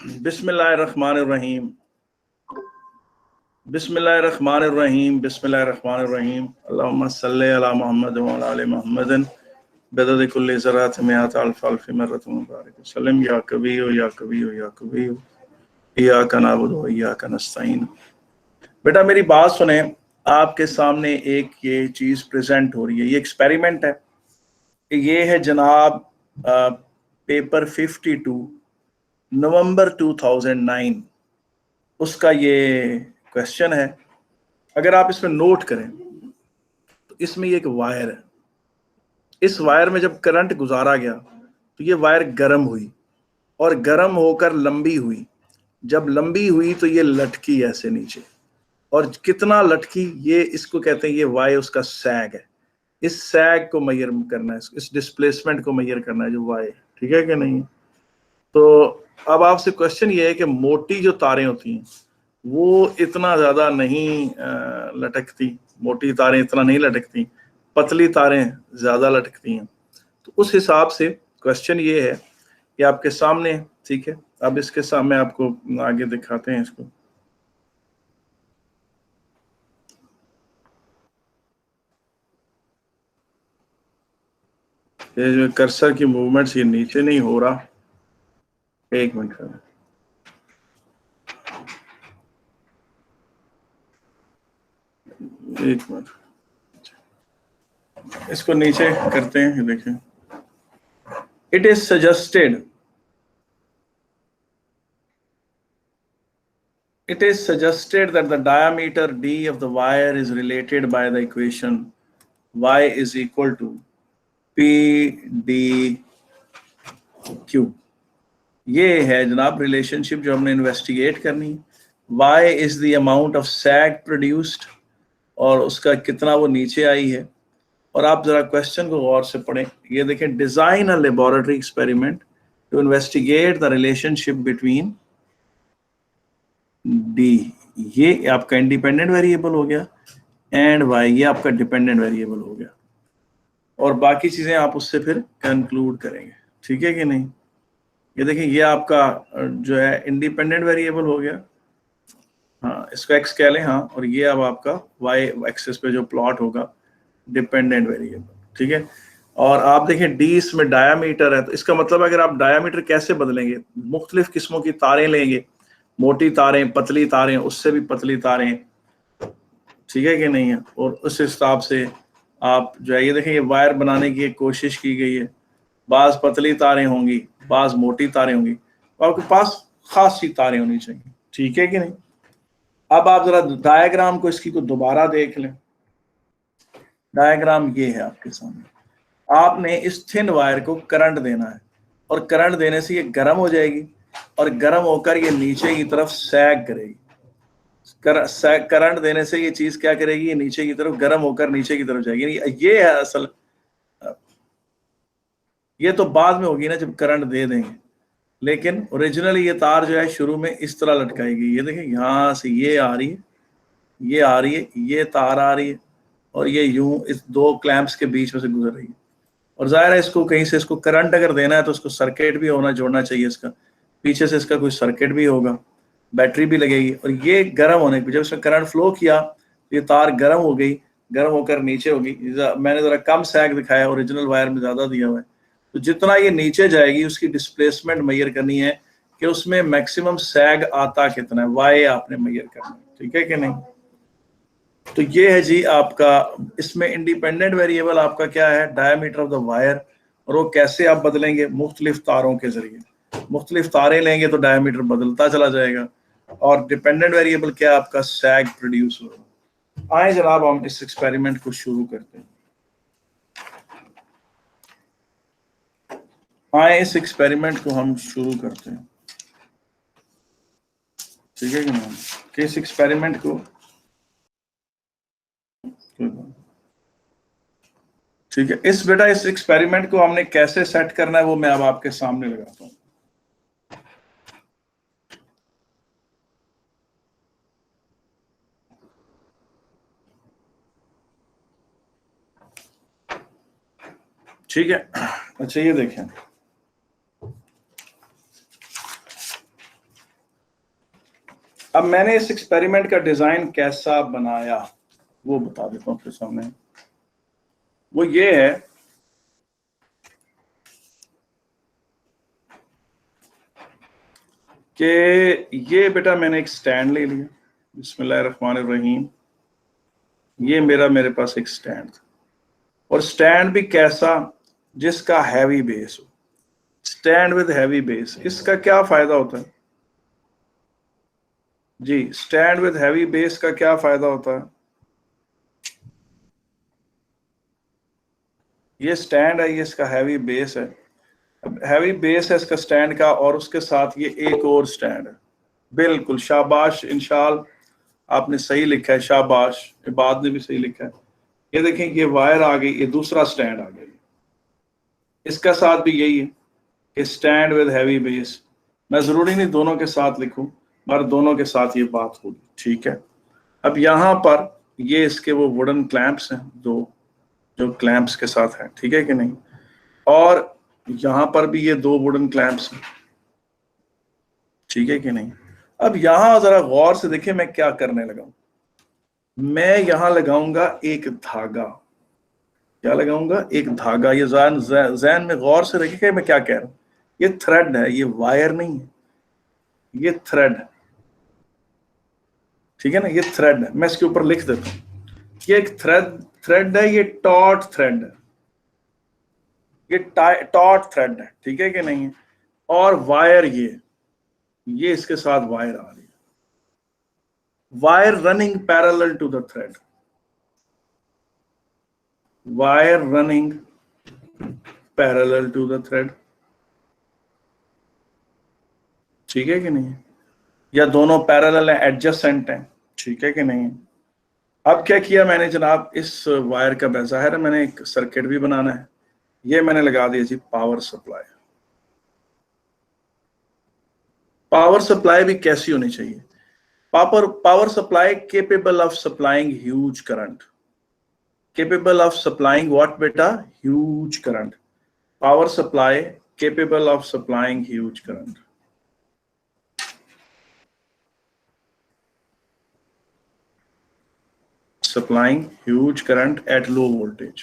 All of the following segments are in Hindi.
बिस्मिल्लाहिर्रहमानिर्रहीम बिस्मिल्लाहिर्रहमानिर्रहीम बिस्मिल्लाहिर्रहमानिर्रहीम अल्लाहुम्मा सल्लि अला मुहम्मद व अला आलि मुहम्मदिन बिदद कुल्लि ज़रात मियात अल्फ अल्फ मर्रतुन मुबारक सल्लम या कबीर या कबीर या कबीर इय्याका नअबुदु व इय्याका नस्तईन। बेटा मेरी बात सुने, आपके सामने एक ये चीज़ प्रेजेंट हो रही है, ये एक्सपेरिमेंट है। ये है जनाब पेपर 52 नवंबर 2009 उसका ये क्वेश्चन है। अगर आप इसमें नोट करें तो इसमें ये एक वायर है। इस वायर में जब करंट गुजारा गया तो ये वायर गर्म हुई और गर्म होकर लंबी हुई। जब लंबी हुई तो ये लटकी ऐसे नीचे, और कितना लटकी ये इसको कहते हैं, ये वाई उसका सैग है। इस सैग को मेजर करना है, इस डिस्प्लेसमेंट को मेजर करना है जो वाई, ठीक है कि नहीं। तो अब आपसे क्वेश्चन ये है कि मोटी जो तारें होती हैं वो इतना ज्यादा नहीं लटकती, मोटी तारें इतना नहीं लटकती, पतली तारें ज्यादा लटकती हैं। तो उस हिसाब से क्वेश्चन ये है कि आपके सामने, ठीक है। अब इसके सामने आपको आगे दिखाते हैं इसको। ये जो कर्सर की मूवमेंट्स ये नीचे नहीं हो रहा, एक मिनट का, एक मिनट, इसको नीचे करते हैं। ये देखें, it is suggested that the diameter d of the wire is related by the equation y is equal to p d q। ये है जनाब रिलेशनशिप जो हमने इन्वेस्टिगेट करनी। y is the amount of sag produced, और उसका कितना वो नीचे आई है। और आप जरा क्वेश्चन को गौर से पढ़ें। ये देखें, design a laboratory experiment to investigate the relationship between D, ये आपका इंडिपेंडेंट वेरिएबल हो गया, एंड वाई ये आपका डिपेंडेंट वेरिएबल हो गया, और बाकी चीजें आप उससे फिर कंक्लूड करेंगे, ठीक है कि नहीं। ये देखिए, ये आपका जो है इंडिपेंडेंट वेरिएबल हो गया, हाँ इसको एक्स कह लें, हाँ, और ये अब आपका वाई एक्सिस पे जो प्लॉट होगा डिपेंडेंट वेरिएबल, ठीक है। और आप देखें डी इसमें डायामीटर है, तो इसका मतलब अगर आप डायामीटर कैसे बदलेंगे, मुख्तलिफ किस्मों की तारें लेंगे, मोटी तारें, पतली तारें, उससे भी पतली तारें, ठीक है कि नहीं है। और उस हिसाब से आप जो है, ये देखें, ये वायर बनाने की एक कोशिश की गई है। बाज पतली तारें होंगी, बाज मोटी तारें होंगी, तो आपके पास खासी तारें होनी चाहिए, ठीक है कि नहीं। अब आप जरा डायग्राम को इसकी को दोबारा देख लें। डायग्राम ये है आपके सामने। आपने इस थिन वायर को करंट देना है, और करंट देने से ये गर्म हो जाएगी, और गर्म होकर ये नीचे की तरफ सैग करेगी। करंट देने से ये चीज क्या करेगी, ये नीचे की तरफ गर्म होकर नीचे की तरफ जाएगी। ये है असल, ये तो बाद में होगी ना जब करंट दे देंगे, लेकिन ओरिजिनली ये तार जो है शुरू में इस तरह लटकाएगी। ये देखें, यहाँ से ये आ रही है, ये आ रही है, ये तार आ रही है, और ये यूं इस दो क्लैंप्स के बीच में से गुजर रही है। और जाहिर है इसको कहीं से इसको करंट अगर देना है तो उसको सर्किट भी होना, जोड़ना चाहिए इसका, पीछे से इसका कोई सर्किट भी होगा, बैटरी भी लगेगी। और ये गर्म होने पर जब इसका करंट फ्लो किया तो ये तार गर्म हो गई, गर्म होकर नीचे होगी। मैंने जरा कम सैग दिखाया, ओरिजिनल वायर में ज्यादा दिया हुआ है। तो जितना ये नीचे जाएगी उसकी डिस्प्लेसमेंट मेजर करनी है कि उसमें मैक्सिमम सैग आता कितना है, वाई आपने मेजर करना है, ठीक है कि नहीं। तो ये है जी आपका, इसमें इंडिपेंडेंट वेरिएबल आपका क्या है, डायमीटर ऑफ द वायर। और वो कैसे आप बदलेंगे, मुख्तलिफ तारों के जरिए, मुख्तलिफ तारें लेंगे तो डायमीटर बदलता चला जाएगा। और डिपेंडेंट वेरिएबल क्या आपका, सैग प्रोड्यूस होगा। आए जनाब हम इस एक्सपेरिमेंट को शुरू करते हैं। आए इस एक्सपेरिमेंट को हम शुरू करते हैं, ठीक है कि नहीं। कि इस एक्सपेरिमेंट को, ठीक है, इस बेटा इस एक्सपेरिमेंट को हमने कैसे सेट करना है वो मैं अब आपके सामने लगाता हूं। ठीक है, अच्छा ये देखें, अब मैंने इस एक्सपेरिमेंट का डिजाइन कैसा बनाया वो बता देता हूं आपके सामने। वो ये है कि ये बेटा मैंने एक स्टैंड ले लिया, बिस्मिल्लाहिर्रहमानिर्रहीम। ये मेरे पास एक स्टैंड था, और स्टैंड भी कैसा, जिसका हैवी बेस हो। स्टैंड विद हैवी बेस, इसका क्या फायदा होता है जी? स्टैंड विद हैवी बेस का क्या फायदा होता है? ये स्टैंड है, ये इसका हैवी बेस है। अब हैवी बेस है इसका स्टैंड का, और उसके साथ ये एक और स्टैंड है। बिल्कुल, शाबाश इंशाल, आपने सही लिखा है, शाबाश। इबाद ने भी सही लिखा है। ये देखें, ये वायर आ गई, ये दूसरा स्टैंड आ गया। इसका साथ भी यही है कि स्टैंड विद हैवी बेस। मैं जरूरी नहीं दोनों के साथ लिखूं, मगर दोनों के साथ ये बात होगी, ठीक है। अब यहाँ पर ये इसके वो वुडन क्लैंप्स हैं, दो, जो क्लैंप्स के साथ हैं, ठीक है कि नहीं। और यहाँ पर भी ये दो वुडन क्लैंप्स हैं, ठीक है कि नहीं। अब यहां जरा गौर से देखिए मैं क्या करने लगा हूं। मैं यहां लगाऊंगा एक धागा। क्या लगाऊंगा? एक धागा। ये जहन में गौर से रखिए मैं क्या कह रहा हूं। ये थ्रेड है, ये वायर नहीं है, ये थ्रेड है, ठीक है ना। ये थ्रेड है, मैं इसके ऊपर लिख देता हूं। ये एक थ्रेड है, ये टॉट थ्रेड है, ये टॉट थ्रेड है, ठीक है कि नहीं। और वायर ये इसके साथ वायर आ रही है, wire running parallel to the thread, wire running parallel to the thread, ठीक है कि नहीं। या दोनों पैरेलल हैं, एडजेसेंट हैं, ठीक है कि नहीं। अब क्या किया मैंने जनाब, इस वायर का ज़ाहिर है मैंने एक सर्किट भी बनाना है। ये मैंने लगा दिया जी पावर सप्लाई। पावर सप्लाई भी कैसी होनी चाहिए? Power supply capable of supplying huge current. Capable of supplying what बेटा? Huge current. Power supply capable of supplying huge current. Supplying huge current at low voltage.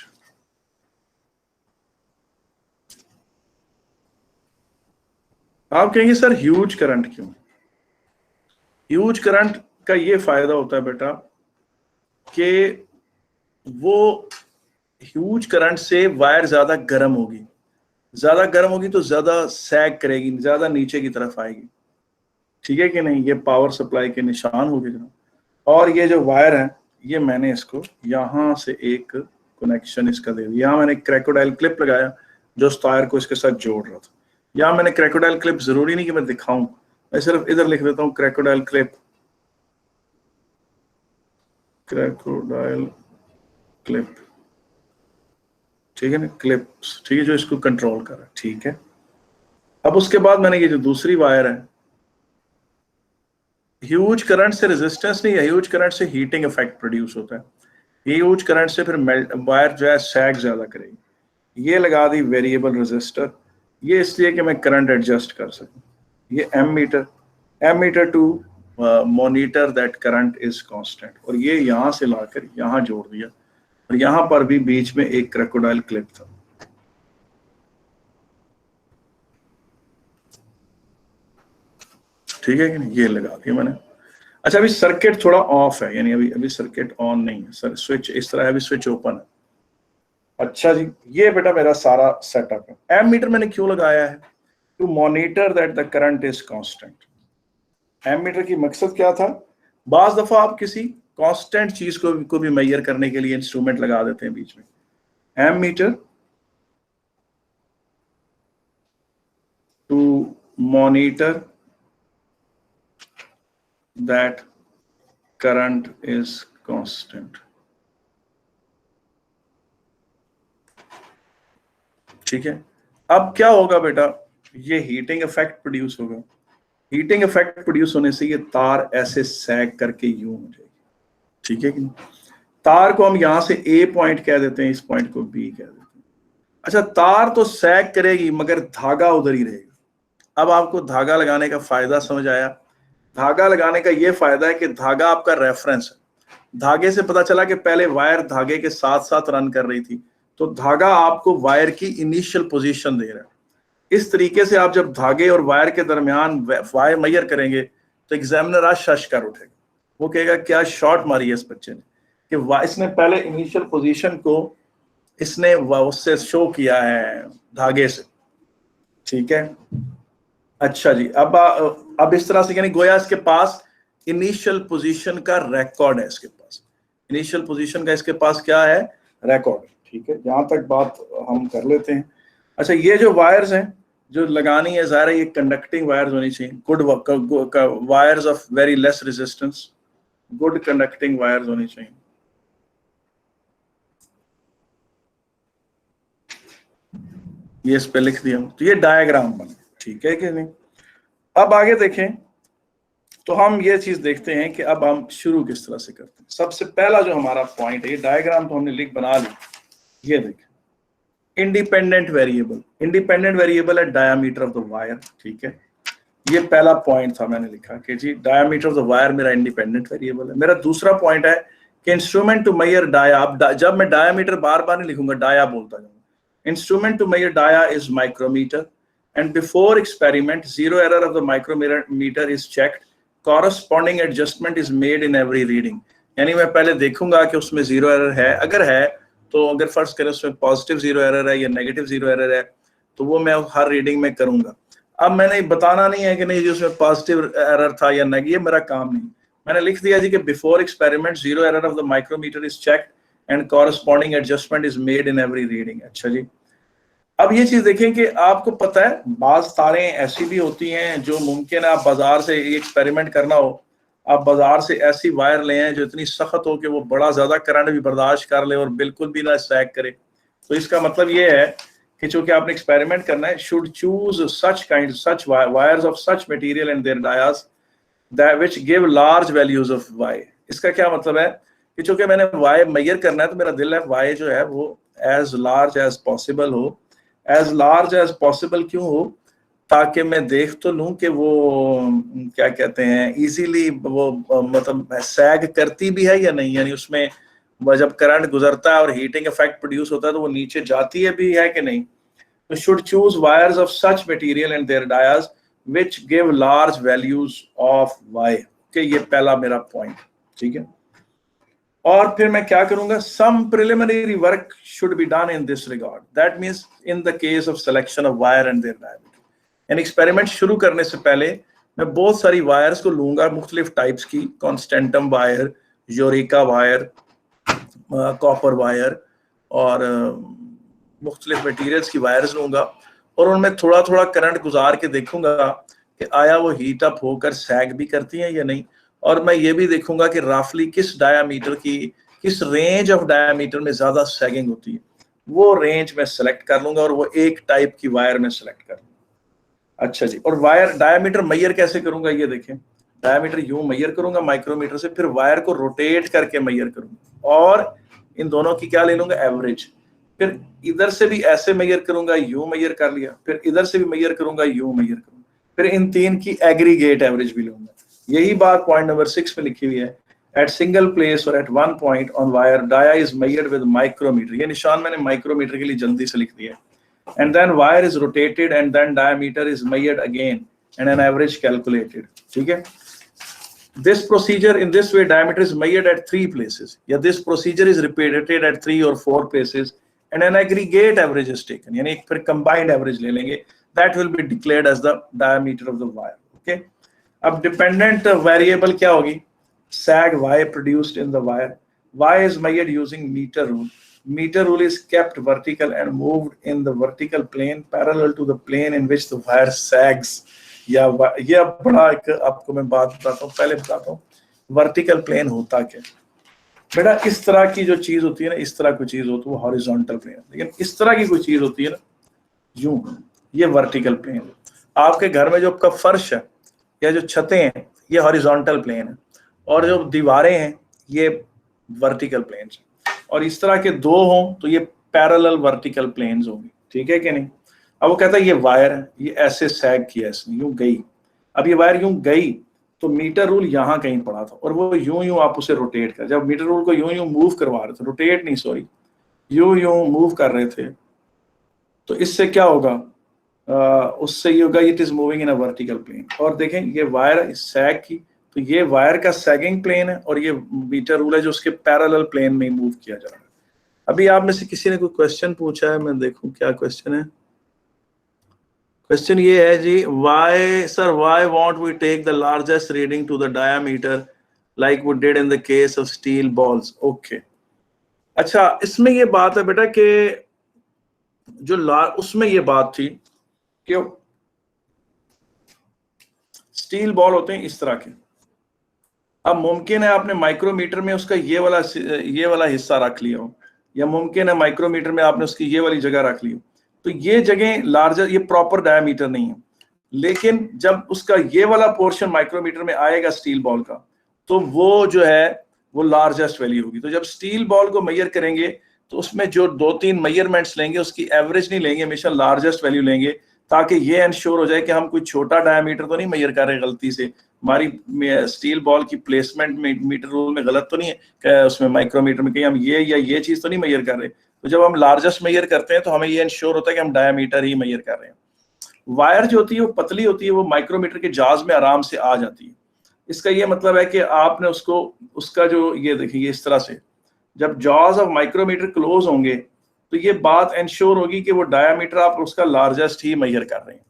आप कहेंगे सर ह्यूज करंट क्यों? ह्यूज करंट का ये फायदा होता है बेटा कि वो ह्यूज करंट से वायर ज्यादा गर्म होगी, ज्यादा गर्म होगी तो ज्यादा सैग करेगी, ज्यादा नीचे की तरफ आएगी, ठीक है कि नहीं। ये पावर सप्लाई के निशान हो गए। और ये जो वायर है, ये मैंने इसको यहां से एक कनेक्शन इसका दे दिया। यहाँ मैंने क्रोकोडाइल क्लिप लगाया जो उस तार को इसके साथ जोड़ रहा था। यहाँ मैंने क्रोकोडाइल क्लिप, जरूरी नहीं कि मैं दिखाऊं, मैं सिर्फ इधर लिख देता हूँ क्रोकोडाइल क्लिप, क्रोकोडाइल क्लिप, ठीक है ना, क्लिप्स, ठीक है, जो इसको कंट्रोल कर रहा है, ठीक है। अब उसके बाद मैंने ये जो दूसरी वायर है, ह्यूज करंट से रेजिस्टेंस नहीं है, ह्यूज करंट से हीटिंग इफेक्ट प्रोड्यूस होता है। ह्यूज करंट से फिर वायर जो है सैग ज्यादा करेगी। ये लगा दी वेरिएबल रेजिस्टर, ये इसलिए कि मैं करंट एडजस्ट कर सकूं। ये ammeter to monitor that current is constant, और ये यहां से लाकर यहां जोड़ दिया, और यहां पर भी बीच में एक क्रोकोडाइल क्लिप था। ठीक है कि नहीं, ये लगा दिया मैंने। अच्छा, अभी सर्किट थोड़ा ऑफ है, यानी अभी सर्किट ऑन नहीं है सर, स्विच इस तरह है, अभी स्विच ओपन है। अच्छा जी, ये बेटा मेरा सारा सेटअप है। एम मीटर मैंने क्यों लगाया है? To monitor that the current is constant. Ammeter की मकसद क्या था? बाज दफा आप किसी कांस्टेंट चीज को भी मेजर करने के लिए इंस्ट्रूमेंट लगा देते हैं बीच में। Ammeter to monitor that current is constant, ठीक है। अब क्या होगा बेटा, ये हीटिंग इफेक्ट प्रोड्यूस होगा। हीटिंग इफेक्ट प्रोड्यूस होने से ये तार ऐसे सैग करके यूं हो जाएगी, ठीक है कि नहीं। तार को हम यहां से ए पॉइंट कह देते हैं, इस पॉइंट को बी कह देते हैं। अच्छा, तार तो सैग करेगी मगर धागा उधर ही रहेगा। अब आपको धागा लगाने का फायदा समझ आया? धागा लगाने का ये फायदा है कि धागा आपका रेफरेंस है। धागे से पता चला कि पहले वायर धागे के साथ साथ रन कर रही थी, तो धागा आपको वायर की इनिशियल पोजीशन दे रहा है। इस तरीके से आप जब धागे और वायर के दरमियान वायर मेजर करेंगे तो एग्जामिनर आज शश कर उठेगा, वो कहेगा क्या शॉट मारी है इस बच्चे ने, कि इसने पहले इनिशियल पोजीशन को इसने उससे शो किया है धागे से। ठीक है, अच्छा जी, अब इस तरह से यानी गोया इसके पास इनिशियल पोजीशन का रिकॉर्ड है, इसके पास इनिशियल पोजीशन का इसके पास क्या है, रिकॉर्ड। ठीक है, यहां तक बात हम कर लेते हैं। अच्छा, ये जो वायर्स हैं जो लगानी है, ज़ाहिर है ये कंडक्टिंग वायर्स होनी चाहिए, good wires of very less resistance, good conducting wires होनी चाहिए। ये इस पे लिख दिया, तो ये डायग्राम बना, ठीक है कि नहीं। अब आगे देखें तो हम ये चीज देखते हैं कि अब हम शुरू किस तरह से करते हैं। सबसे पहला जो हमारा पॉइंट है, ये डायग्राम तो हमने बना ली, ये देखें इंडिपेंडेंट वेरिएबल। इंडिपेंडेंट वेरिएबल है डायामीटर ऑफ द वायर। ठीक है, ये पहला पॉइंट था, मैंने लिखा कि जी डायामीटर ऑफ द वायर मेरा इंडिपेंडेंट वेरिएबल है। मेरा दूसरा पॉइंट है कि इंस्ट्रूमेंट टू मेजर डाया, अब जब मैं डायामीटर बार बार नहीं लिखूंगा, डाया बोलता जाऊंगा। Instrument to measure dia is micrometer and before experiment zero error of the micrometer is checked, corresponding adjustment is made in every reading। यानी मैं पहले देखूंगा कि उसमें जीरो एरर है, अगर है तो अगर फर्स्ट करें उसमें पॉजिटिव जीरो एरर है या नेगेटिव जीरो एरर है तो वो मैं हर रीडिंग में करूंगा। अब मैंने बताना नहीं है कि नहीं जी उसमें पॉजिटिव एरर था या नेगेटिव, ये मेरा काम नहीं। मैंने लिख दिया जी कि before experiment zero error of the micrometer is checked and corresponding adjustment is made in every reading. अच्छा जी, अब ये चीज देखें कि आपको पता है बाज तारें ऐसी भी होती हैं जो मुमकिन है आप बाजार से एक्सपेरिमेंट करना हो, आप बाजार से ऐसी वायर ले आए जो इतनी सख्त हो कि वो बड़ा ज्यादा करंट भी बर्दाश्त कर ले और बिल्कुल भी ना सैग करे। तो इसका मतलब ये है कि चूंकि आपने एक्सपेरिमेंट करना है, should choose such wires of such material and their डायास that which give large values of Y. इसका क्या मतलब है कि चूंकि मैंने वाई मेजर करना है तो मेरा दिल है वाई जो है वो एज लार्ज एज पॉसिबल हो। एज लार्ज एज पॉसिबल क्यों हो, ताकि मैं देख तो लूं कि वो क्या कहते हैं इजीली वो मतलब सैग करती भी है या नहीं, यानी उसमें जब करंट गुजरता है और हीटिंग इफेक्ट प्रोड्यूस होता है तो वो नीचे जाती है भी है कि नहीं। तो should choose wires of such material and their डायास which give large values of Y. Okay, ये पहला मेरा पॉइंट। ठीक है, और फिर मैं क्या करूंगा, some preliminary work should be done in this regard, that means in the case of selection of wire and their diameter. यानी एक्सपेरिमेंट शुरू करने से पहले मैं बहुत सारी वायर्स को लूंगा, मुख्तलिफ टाइप्स की, constantan wire, eureka wire, copper wire और मुख्तलिफ मटीरियल्स की वायर्स लूंगा और उनमें थोड़ा थोड़ा करंट गुजार के देखूंगा कि आया वो हीट अप होकर सैग भी करती हैं या नहीं। और मैं ये भी देखूंगा कि राफली किस डायामीटर की, किस रेंज ऑफ डायामीटर में ज्यादा सैगिंग होती है, वो रेंज में सेलेक्ट कर लूंगा और वो एक टाइप की वायर में सेलेक्ट कर लूंगा। अच्छा जी, और वायर डायामीटर मेजर कैसे करूंगा, ये देखें, डायामीटर यूं मेजर करूंगा माइक्रोमीटर से, फिर वायर को रोटेट करके मेजर करूंगा और इन दोनों की क्या ले लूंगा, एवरेज। फिर इधर से भी ऐसे मेजर करूंगा, यूं मेजर कर लिया, फिर इधर से भी मेजर करूंगा, यूं मेजर करूंगा, फिर इन तीन की एग्रीगेट एवरेज भी लूंगा। यही बात पॉइंट नंबर 6 में लिखी हुई है, एट सिंगल प्लेस और at one point on wire dia is measured with micrometer. ये निशान मैंने माइक्रोमीटर के लिए जल्दी से लिख दिया है। And then wire is rotated and then diameter is measured again and an average calculated. ठीक है, this procedure in this way diameter is measured at 3 places, yeah, this procedure is repeated at 3 or 4 places and an aggregate average is taken, यानी एक फिर combined average ले लेंगे, that will be declared as the diameter of the wire। okay, अब dependent variable क्या होगी, sag y produced in the wire, y is measured using meter rule, meter rule is kept vertical and moved in the vertical plane parallel to the plane in which the wire sags। या ये बड़ा एक आपको मैं बात बताता हूँ, पहले बताता हूँ वर्टिकल प्लेन होता क्या। बेटा इस तरह की जो चीज होती है ना, इस तरह कोई चीज होती है वो हॉरिजॉन्टल प्लेन, लेकिन इस तरह की कोई चीज होती है ना यूं, ये वर्टिकल प्लेन। आपके घर में जो आपका फर्श है या जो छतें हैं ये हॉरिजॉन्टल प्लेन है और जो दीवारें हैं ये वर्टिकल प्लेन है, और इस तरह के दो हों तो ये पैरेलल वर्टिकल प्लेन्स होंगे। ठीक है कि नहीं। अब वो कहता है ये वायर है, ये ऐसे सैग किया इसने, यूं गई, अब ये वायर यूं गई तो मीटर रूल यहाँ कहीं पड़ा था और वो यूं यूं आप उसे रोटेट कर, जब मीटर रूल को यूं यूं मूव करवा रहे थे, रोटेट नहीं सॉरी, यूं यूं मूव कर रहे थे, तो इससे क्या होगा, उससे ये होगा it is moving in a vertical plane. और देखें ये वायर सैग की, तो ये वायर का सैगिंग प्लेन है और ये मीटर रूल है जो उसके पैरेलल प्लेन में मूव किया जा रहा है। अभी आप में से किसी ने कोई क्वेश्चन पूछा है, मैं देखूं क्या क्वेश्चन है। क्वेश्चन ये है जी, why sir why won't we take the largest reading to the diameter like we did in the case of steel balls. Okay, अच्छा इसमें ये बात है बेटा कि जो उसमें ये बात थी कि स्टील बॉल होते हैं इस तरह के, अब मुमकिन है आपने माइक्रोमीटर में उसका ये वाला हिस्सा रख लिया हो, या मुमकिन है माइक्रोमीटर में आपने उसकी ये वाली जगह रख ली हो, तो ये जगह लार्जर, ये प्रॉपर डायमीटर नहीं है, लेकिन जब उसका ये वाला पोर्शन माइक्रोमीटर में आएगा स्टील बॉल का, तो वो जो है वो लार्जेस्ट वैल्यू होगी। तो जब स्टील बॉल को मेजर करेंगे तो उसमें जो 2-3 मेजरमेंट्स लेंगे उसकी एवरेज नहीं लेंगे, हमेशा लार्जेस्ट वैल्यू लेंगे, ताकि ये इंश्योर हो जाए कि हम कोई छोटा डायमीटर तो नहीं मेजर कर रहे गलती से, हमारी स्टील बॉल की प्लेसमेंट में मीटर रूल में गलत तो नहीं है, उसमें माइक्रोमीटर में कहीं हम ये या ये चीज तो नहीं मेजर कर रहे। तो जब हम लार्जेस्ट मेजर करते हैं तो हमें ये इंश्योर होता है कि हम डायमीटर ही मेजर कर रहे हैं। वायर जो होती है वो पतली होती है, वो माइक्रोमीटर के जाज में आराम से आ जाती है। इसका ये मतलब है कि आपने उसको, उसका जो ये देखिए इस तरह से जब जॉज ऑफ माइक्रोमीटर क्लोज होंगे तो ये बात इंश्योर होगी कि वो डायमीटर आप उसका लार्जेस्ट ही मेजर कर रहे हैं।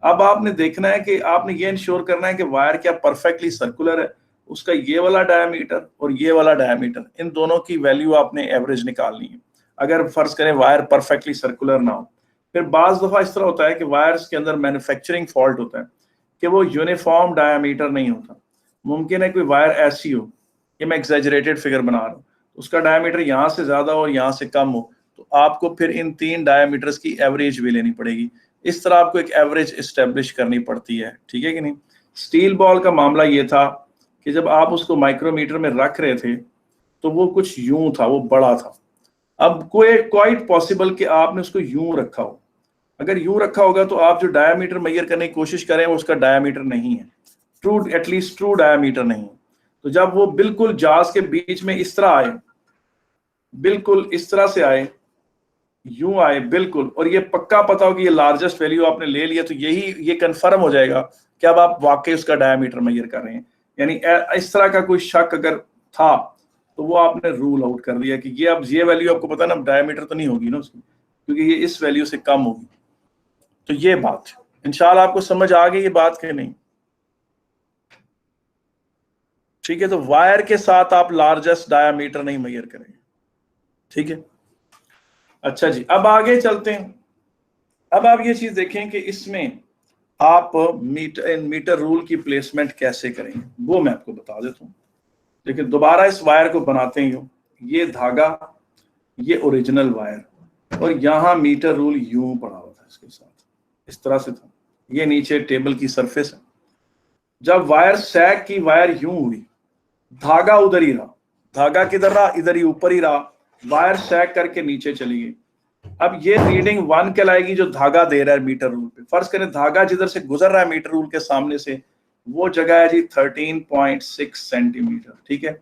अब आपने देखना है कि आपने ये इंश्योर करना है कि वायर क्या परफेक्टली सर्कुलर है, उसका ये वाला डायमीटर और ये वाला डायमीटर, इन दोनों की वैल्यू आपने एवरेज निकालनी है। अगर फर्ज करें वायर परफेक्टली सर्कुलर ना हो, फिर बाज दफा इस तरह होता है कि वायर्स के अंदर मैन्युफैक्चरिंग फॉल्ट होता है कि वो यूनिफॉर्म डायमीटर नहीं होता। मुमकिन है कोई वायर ऐसी हो, ये मैं एग्जैजरेटेड फिगर बना रहा हूँ, उसका डायमीटर यहाँ से ज्यादा हो यहाँ से कम हो, तो आपको फिर इन 3 डायमीटर्स की एवरेज भी लेनी पड़ेगी। इस तरह आपको एक एवरेज एस्टेब्लिश करनी पड़ती है, ठीक है कि नहीं। स्टील बॉल का मामला ये था कि जब आप उसको माइक्रोमीटर में रख रहे थे तो वो कुछ यूं था, वो बड़ा था। अब कोई क्वाइट पॉसिबल कि आपने उसको यूं रखा हो, अगर यूं रखा होगा तो आप जो डायमीटर मेजर करने की कोशिश करें वो उसका डायमीटर नहीं है, ट्रू एटलीस्ट ट्रू डायमीटर नहीं है। तो जब वो बिल्कुल जाज के बीच में इस तरह आए, बिल्कुल इस तरह से आए, यूं आए बिल्कुल, और ये पक्का पता हो कि ये लार्जेस्ट वैल्यू आपने ले लिया, तो यही ये कंफर्म हो जाएगा कि अब आप वाकई उसका डायमीटर मेजर कर रहे हैं। यानी इस तरह का कोई शक अगर था तो वो आपने रूल आउट कर दिया कि ये अब ये वैल्यू आपको पता ना डायमीटर तो नहीं होगी ना उसकी, क्योंकि ये इस वैल्यू से कम होगी। तो ये बात इंशाल्लाह आपको समझ आ गई ये बात कि नहीं, ठीक है। तो वायर के साथ आप लार्जेस्ट डायमीटर नहीं मेजर करेंगे, ठीक है। अच्छा जी, अब आगे चलते हैं। अब आप ये चीज देखें कि इसमें आप मीटर रूल की प्लेसमेंट कैसे करेंगे, वो मैं आपको बता देता हूँ। देखिए दोबारा इस वायर को बनाते हैं, ये धागा, ये ओरिजिनल वायर, और यहाँ मीटर रूल यूं पड़ा हुआ था इसके साथ, इस तरह से था। ये नीचे टेबल की सरफेस है। जब वायर सैग की, वायर यूं हुई, धागा उधर ही रहा, धागा किधर रहा, इधर ही ऊपर ही रहा, वायर सैग करके नीचे चली गई। अब ये रीडिंग 1 कहलाएगी जो धागा दे रहा है मीटर रूल पे। फर्ज करें धागा जिधर से गुजर रहा है मीटर रूल के सामने से, वो जगह है जी 13.6 सेंटीमीटर, ठीक है।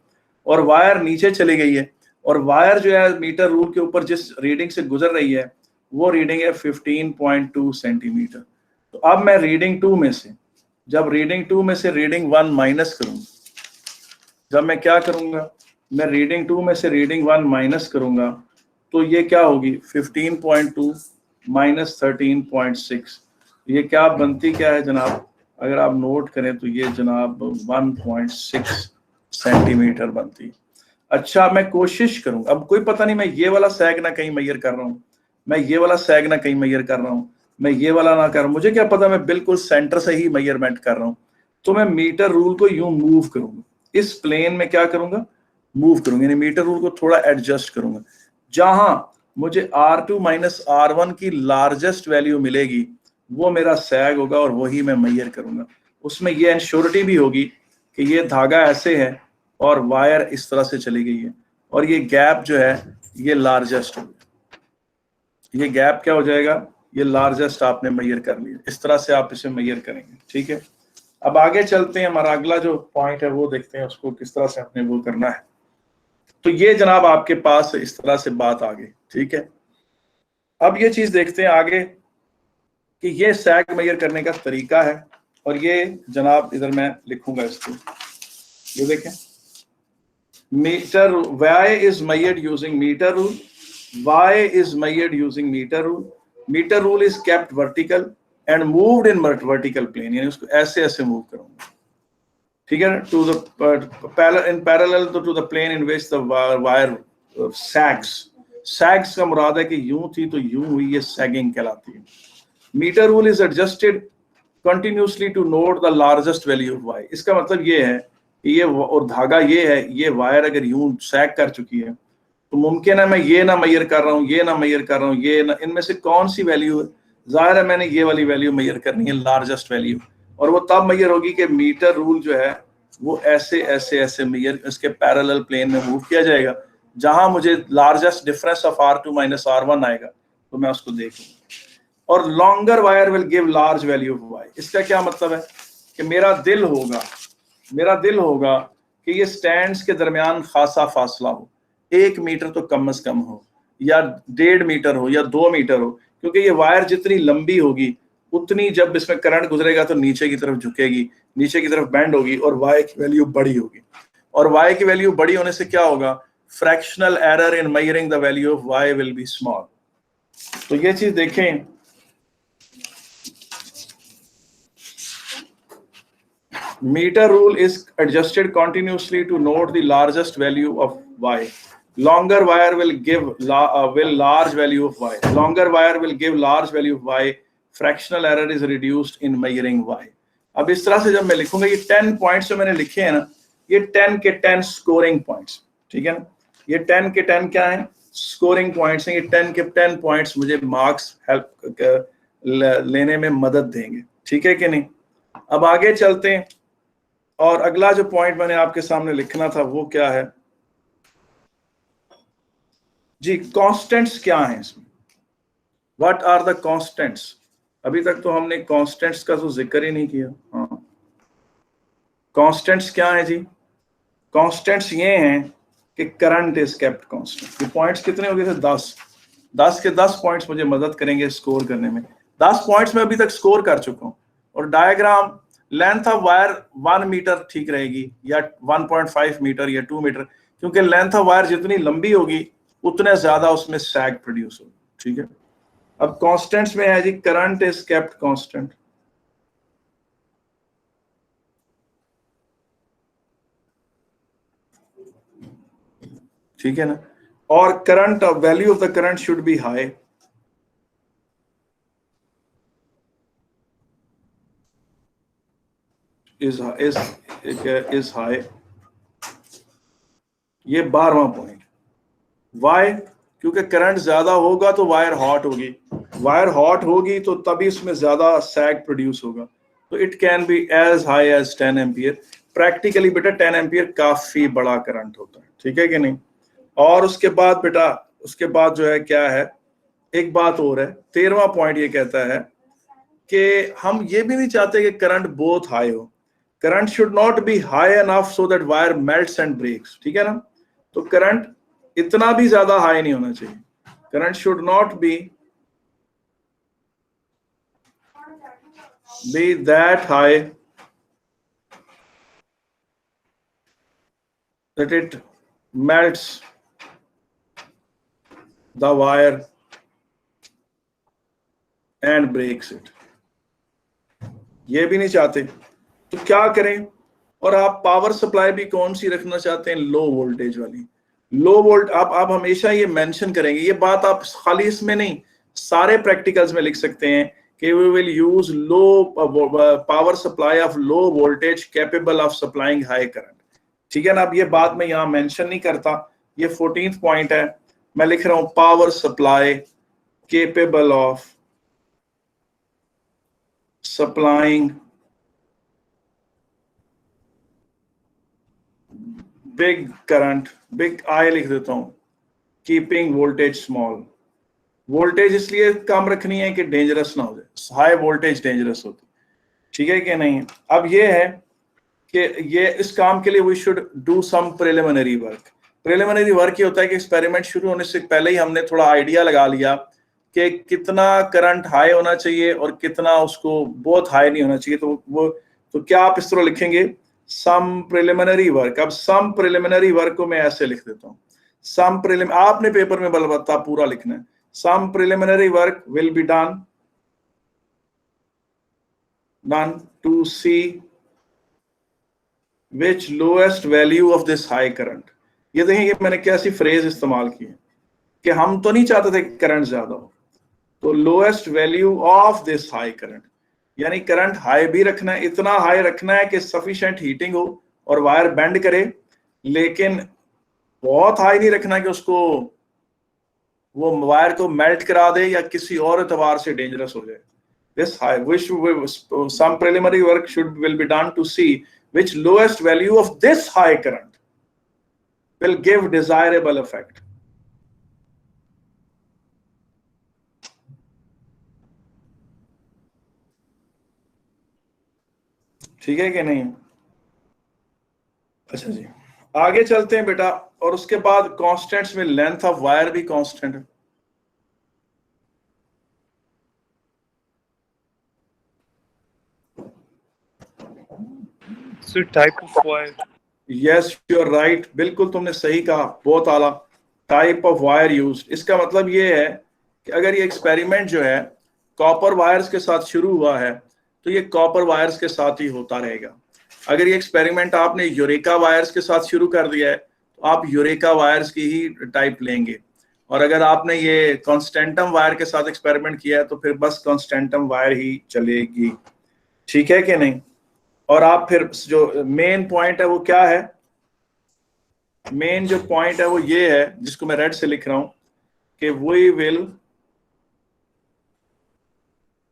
और वायर नीचे चली गई है, और वायर जो है मीटर रूल के ऊपर जिस रीडिंग से गुजर रही है वो रीडिंग है 15.2 सेंटीमीटर। तो अब मैं रीडिंग 2 में से, जब रीडिंग 2 में से रीडिंग 1 माइनस करूंगा, जब मैं क्या करूंगा, मैं रीडिंग 2 में से रीडिंग 1 माइनस करूंगा, तो ये क्या होगी 15.2 माइनस 13.6, ये क्या बनती क्या है जनाब, अगर आप नोट करें तो ये जनाब 1.6 सेंटीमीटर बनती। अच्छा मैं कोशिश करूंगा, अब कोई पता नहीं मैं ये वाला सैग ना कहीं मेजर कर रहा हूँ, मैं ये वाला सैग ना कहीं मेजर कर रहा हूँ, मैं ये वाला ना कर, मुझे क्या पता, मैं बिल्कुल सेंटर से ही मेजरमेंट कर रहा हूँ। तो मैं मीटर रूल को यूं मूव करूंगा, इस प्लेन में क्या करूंगा, मूव करूंगा, यानी मीटर रूल को थोड़ा एडजस्ट करूंगा। जहां मुझे R2 माइनस R1 की लार्जेस्ट वैल्यू मिलेगी वो मेरा सैग होगा और वही मैं मेजर करूंगा। उसमें ये इंश्योरिटी भी होगी कि ये धागा ऐसे है और वायर इस तरह से चली गई है, और ये गैप जो है ये लार्जेस्ट होगा, ये गैप क्या हो जाएगा, ये लार्जेस्ट आपने मेजर कर लिया। इस तरह से आप इसे मेजर करेंगे, ठीक है। अब आगे चलते हैं, हमारा अगला जो पॉइंट है वो देखते हैं उसको किस तरह से अपने वो करना है। तो ये जनाब आपके पास इस तरह से बात आ गई, ठीक है। अब ये चीज देखते हैं आगे कि ये सैग मेजर करने का तरीका है, और ये जनाब इधर मैं लिखूंगा इसको, ये देखें, metre y is measured using meter rule, y is measured using meter rule, meter rule is kept vertical and moved in vertical plane, यानी उसको ऐसे ऐसे मूव करूंगा, ठीक है, to the in parallel to the plane in which the wire sags का मुराद है कि यूं थी तो यूं हुई, ये सैगिंग कहलाती है। Metre rule is adjusted continuously to note the largest value of y, इसका मतलब ये है कि ये और धागा ये है, ये वायर अगर यूं सैग कर चुकी है तो मुमकिन है मैं ये ना मेजर कर रहा हूँ, ये ना मेजर कर रहा हूँ, ये ना, इनमें से कौन सी वैल्यू है, जाहिर है मैंने ये वाली वैल्यू मेजर करनी है, लार्जेस्ट वैल्यू, और वो तब मेजर होगी कि मीटर रूल जो है वो ऐसे ऐसे ऐसे मेजर इसके पैरेलल प्लेन में मूव किया जाएगा, जहां मुझे largest difference of R2 minus R1 आएगा तो मैं उसको देखूंगा। और longer wire will give large value of y, इसका क्या मतलब है कि मेरा दिल होगा कि ये स्टैंड्स के दरमियान खासा फासला हो, 1 मीटर तो कम से कम हो, या 1.5 मीटर हो, या 2 मीटर हो, क्योंकि ये वायर जितनी लंबी होगी उतनी जब इसमें करंट गुजरेगा तो नीचे की तरफ झुकेगी, नीचे की तरफ बेंड होगी, और y की वैल्यू बड़ी होगी, और y की वैल्यू बड़ी होने से क्या होगा, fractional error in measuring the value of y will be small. तो ये चीज देखें, meter rule is adjusted continuously to note the largest value of y. Longer wire will give large value of y. Longer wire will give large value of y. Fractional error is reduced in measuring y. अब इस तरह से जब मैं लिखूंगा, ये 10 पॉइंट्स जो मैंने लिखे हैं ना, ये 10 के 10 स्कोरिंग पॉइंट्स, ठीक है ना, ये 10 के 10 क्या है, स्कोरिंग पॉइंट्स हैं। ये 10 के 10 पॉइंट्स मुझे मार्क्स हेल्प लेने में मदद देंगे, ठीक है कि नहीं। अब आगे चलते हैं, और अगला जो पॉइंट मैंने आपके सामने लिखना था वो क्या है जी, कांस्टेंट्स क्या हैं इसमें, व्हाट आर द कांस्टेंट्स। अभी तक तो हमने कांस्टेंट्स का तो जिक्र ही नहीं किया। हाँ, कांस्टेंट्स क्या है जी, कांस्टेंट्स ये हैं कि करंट इज केप्ट कांस्टेंट। ये पॉइंट्स कितने हो गए थे, 10 के 10 पॉइंट्स मुझे मदद करेंगे स्कोर करने में। 10 पॉइंट्स में अभी तक स्कोर कर चुका हूं, और diagram length of wire 1 metre ठीक रहेगी, या 1.5 मीटर या 2 मीटर, क्योंकि लेंथ ऑफ वायर जितनी लंबी होगी उतने ज्यादा उसमें सैग प्रोड्यूस होगी, ठीक है। अब कांस्टेंट्स में है जी, करंट इज केप्ट कांस्टेंट, ठीक है ना, और current value of the current should be high, is high। ये 12वां पॉइंट, वाई, क्योंकि करंट ज्यादा होगा तो वायर हॉट होगी, वायर हॉट होगी तो तभी उसमें ज्यादा सैग प्रोड्यूस होगा, तो it can be as high as 10 ampere. Practically बेटा 10 एम्पियर काफी बड़ा करंट होता है, ठीक है कि नहीं। और उसके बाद बेटा, उसके बाद जो है क्या है, एक बात और है, 13वां पॉइंट ये कहता है कि हम ये भी नहीं चाहते कि करंट बहुत हाई हो, current should not be high enough so that wire melts and breaks, ठीक है ना। तो करंट इतना भी ज्यादा हाई नहीं होना चाहिए, current should not B that high that it melts the wire and breaks it, ये भी नहीं चाहते, तो क्या करें। और आप पावर सप्लाई भी कौन सी रखना चाहते हैं, लो वोल्टेज वाली, लो वोल्ट। आप हमेशा ये मेंशन करेंगे, ये बात आप खाली इसमें नहीं सारे प्रैक्टिकल्स में लिख सकते हैं कि we will use low power supply of low voltage capable of supplying high current, ठीक है ना। अब ये बात मैं यहाँ मेंशन नहीं करता, ये 14th पॉइंट है, मैं लिख रहा हूं power supply capable of supplying big current, big I लिख देता हूं, कीपिंग वोल्टेज स्मॉल। वोल्टेज इसलिए कम रखनी है कि डेंजरस ना हो जाए, हाई वोल्टेज डेंजरस होती, ठीक है कि नहीं। अब ये है कि ये इस काम के लिए we should do some preliminary work. Preliminary work ये होता है कि एक्सपेरिमेंट शुरू होने से पहले ही हमने थोड़ा आइडिया लगा लिया कि कितना करंट हाई होना चाहिए और कितना उसको बहुत हाई नहीं होना चाहिए। तो क्या आप इस तरह लिखेंगे, सम प्रिलिमिनरी वर्क। अब सम प्रिलिमिनरी वर्क को मैं ऐसे लिख देता हूँ, सम प्रिलिम, आपने पेपर में बलबत्ता पूरा लिखना है, some preliminary work will be done to see which lowest value of this high current। ये देखें ये मैंने कैसी फ्रेज इस्तेमाल की है कि हम तो नहीं चाहते थे कि करंट ज्यादा हो, तो lowest value of this high current, यानी करंट हाई भी रखना है, इतना हाई रखना है कि सफिशिएंट हीटिंग हो और वायर बेंड करे, लेकिन बहुत हाई नहीं रखना कि उसको वो वायर को मेल्ट करा दे या किसी और एतबार से डेंजरस हो जाए। This high, which some preliminary work will be done to see which lowest value of this high current will give desirable effect। ठीक है कि नहीं। अच्छा जी, आगे चलते हैं बेटा। और उसके बाद कांस्टेंट्स में लेंथ ऑफ वायर भी कांस्टेंट है। So type of wire। Yes you are right, बिल्कुल तुमने सही कहा, बहुत आला। टाइप ऑफ वायर यूज, इसका मतलब ये है कि अगर ये एक्सपेरिमेंट जो है कॉपर वायर्स के साथ शुरू हुआ है तो ये कॉपर वायर्स के साथ ही होता रहेगा। अगर ये एक्सपेरिमेंट आपने यूरेका वायर्स के साथ शुरू कर दिया है तो आप यूरेका वायर्स की ही टाइप लेंगे, और अगर आपने ये कॉन्स्टेंटम वायर के साथ एक्सपेरिमेंट किया है तो फिर बस कॉन्स्टेंटम वायर ही चलेगी। ठीक है कि नहीं। और आप फिर जो मेन पॉइंट है वो क्या है, मेन जो पॉइंट है वो ये है जिसको मैं रेड से लिख रहा हूं कि we will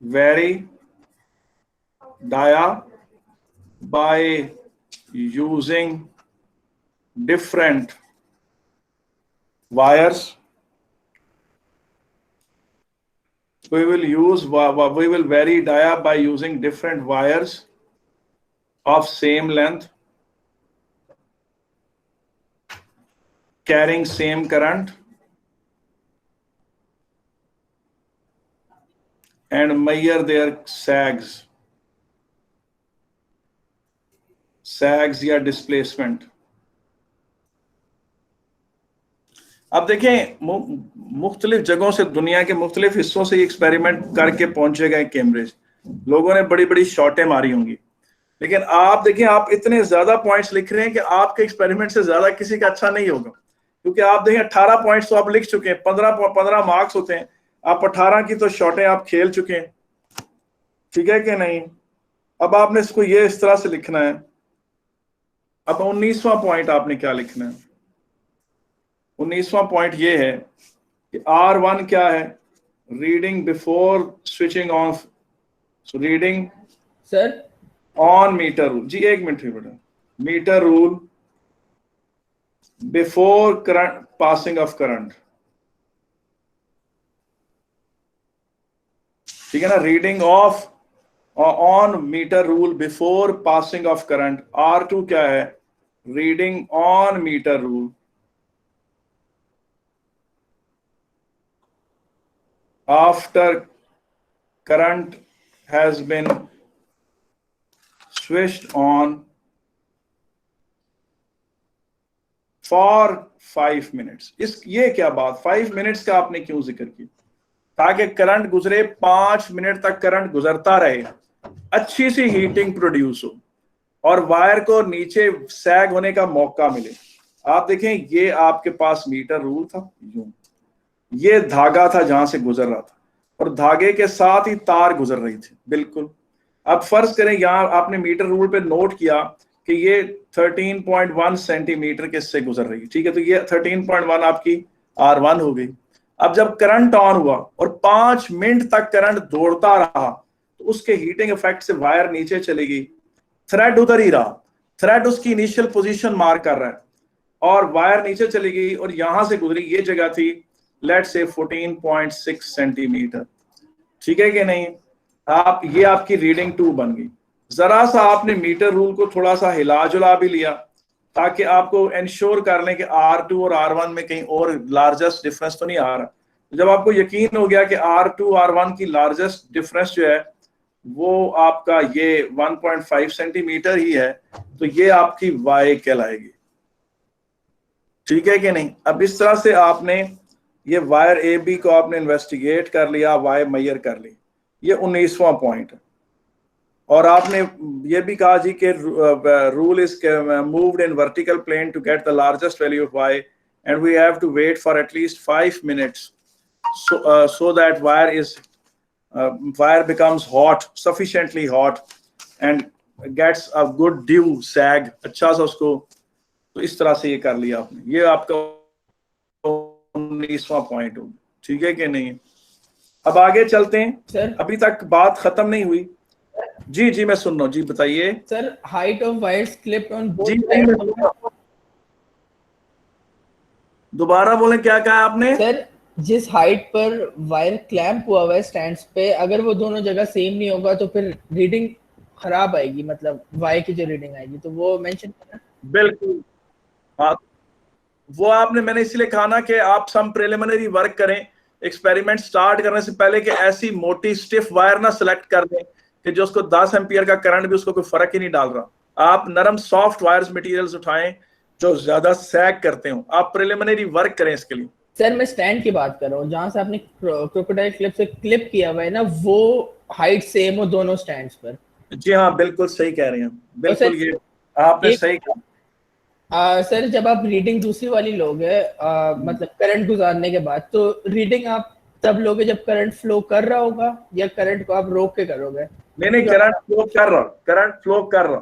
vary dia by using different wires. we will vary dia by using different wires of same length carrying same current and measure their sags या displacement। अब देखें मुख्तलिफ जगहों से, दुनिया के मुख्तलिफ हिस्सों से एक्सपेरिमेंट करके पहुंचे गए कैम्ब्रिज, लोगों ने बड़ी बड़ी शॉटें मारी होंगी, लेकिन आप देखिए आप इतने ज्यादा पॉइंट्स लिख रहे हैं कि आपके एक्सपेरिमेंट से ज्यादा किसी का अच्छा नहीं होगा, क्योंकि आप देखिए 18 पॉइंट्स तो आप लिख चुके हैं, 15 मार्क्स होते हैं, आप 18 की तो शॉटें आप खेल चुके हैं। ठीक है कि नहीं। अब आपने इसको ये इस तरह से लिखना है। अब 19वां पॉइंट आपने क्या लिखना है, 19वां पॉइंट ये है कि R1 क्या है, reading before switching off, so reading sir on metre rule. जी एक मिनट बेटा, metre rule before current passing off current, ठीक है ना, reading off on metre rule before passing off current. R2 क्या है, reading on metre rule after current has been switched on for 5 minutes। ये क्या बात, 5 मिनट्स का आपने क्यों जिक्र किया, ताकि करंट गुजरे, 5 मिनट तक करंट गुजरता रहे, अच्छी सी हीटिंग प्रोड्यूस हो और वायर को नीचे सैग होने का मौका मिले। आप देखें ये आपके पास मीटर रूल था, यूं ये धागा था जहां से गुजर रहा था और धागे के साथ ही तार गुजर रही थी, बिल्कुल। अब फर्ज करें यहां आपने मीटर रूल पे नोट किया कि ये 13.1 सेंटीमीटर के से गुजर रही है, ठीक है, तो ये 13.1 आपकी R1 हो गई। अब जब करंट ऑन हुआ और 5 मिनट तक करंट दौड़ता रहा तो उसके हीटिंग इफेक्ट से वायर नीचे चली गई, थ्रेड उधर ही रहा, थ्रेड उसकी इनिशियल पोजीशन मार्क कर रहा है और वायर नीचे चली गई और यहां से गुजरी, ये जगह थी लेट्स से 14.6 सेंटीमीटर। ठीक है कि नहीं। आप ये आपकी रीडिंग 2 बन गई। जरा सा आपने मीटर रूल को थोड़ा सा हिला जुला भी लिया ताकि आपको इंश्योर कर लें कि R2 और R1 में कहीं और लार्जेस्ट डिफरेंस तो नहीं आ रहा। जब आपको यकीन हो गया कि R2 R1 की लार्जेस्ट डिफरेंस जो है वो आपका ये 1.5 सेंटीमीटर ही है, तो ये आपकी वाई कहलाएगी, ठीक है कि नहीं। अब इस तरह से आपने ये वायर ए बी को आपने इन्वेस्टिगेट कर लिया, वाई मैयर कर ली, ये 19वां पॉइंट है। और आपने ये भी कहा जी कि rule is moved in vertical plane to get the largest value of Y and we have to wait for at least 5 minutes so that wire becomes hot, sufficiently hot and gets a good dew sag, अच्छा सा उसको। तो इस तरह से ये कर लिया आपने, ये आपका 19वां पॉइंट होगा, ठीक है कि नहीं। अब आगे चलते हैं सर, अभी तक बात खत्म नहीं हुई। जी जी मैं सुन रहा हूँ, जी बताइए sir. Height of wires clipped on both जी। साइड्स, दोबारा बोलें, क्या कहा आपने सर? जिस हाइट पर वायर क्लैंप हुआ हुआ है स्टैंड्स पे, अगर वो दोनों जगह सेम नहीं होगा तो फिर रीडिंग खराब आएगी, मतलब वाई की जो रीडिंग आएगी, तो वो मेंशन करना। बिल्कुल, हाँ वो आपने, मैंने इसलिए कहा ना कि आप सम प्रिलिमिनरी वर्क करें एक्सपेरिमेंट स्टार्ट करने से पहले, कि ऐसी मोटी स्टिफ वायर ना सिलेक्ट कर दें कि जो उसको 10 एम्पियर का करंट भी उसको कोई फर्क ही नहीं डाल रहा। आप नरम सॉफ्ट वायर्स मटेरियल्स उठाएं जो ज्यादा सैग करते हो, आप प्रिलिमिनरी वर्क करें इसके लिए। सर मैं स्टैंड की बात कर रहा हूँ, जहां से आपने क्रोकोडाइल क्लिप से क्लिप किया हुआ है ना, वो हाइट सेम हो दोनों स्टैंड्स पर। जी हाँ बिल्कुल सही कह रहे हैं, तो बिल्कुल सर, ये आपने सही कहा। सर जब आप रीडिंग दूसरी वाली लोगे, मतलब करंट गुजारने के बाद, तो रीडिंग आप तब लोगे जब करंट फ्लो कर रहा होगा, या करंट को आप रोक के करोगे? नहीं करंट फ्लो कर रहा, करंट फ्लो कर रहा,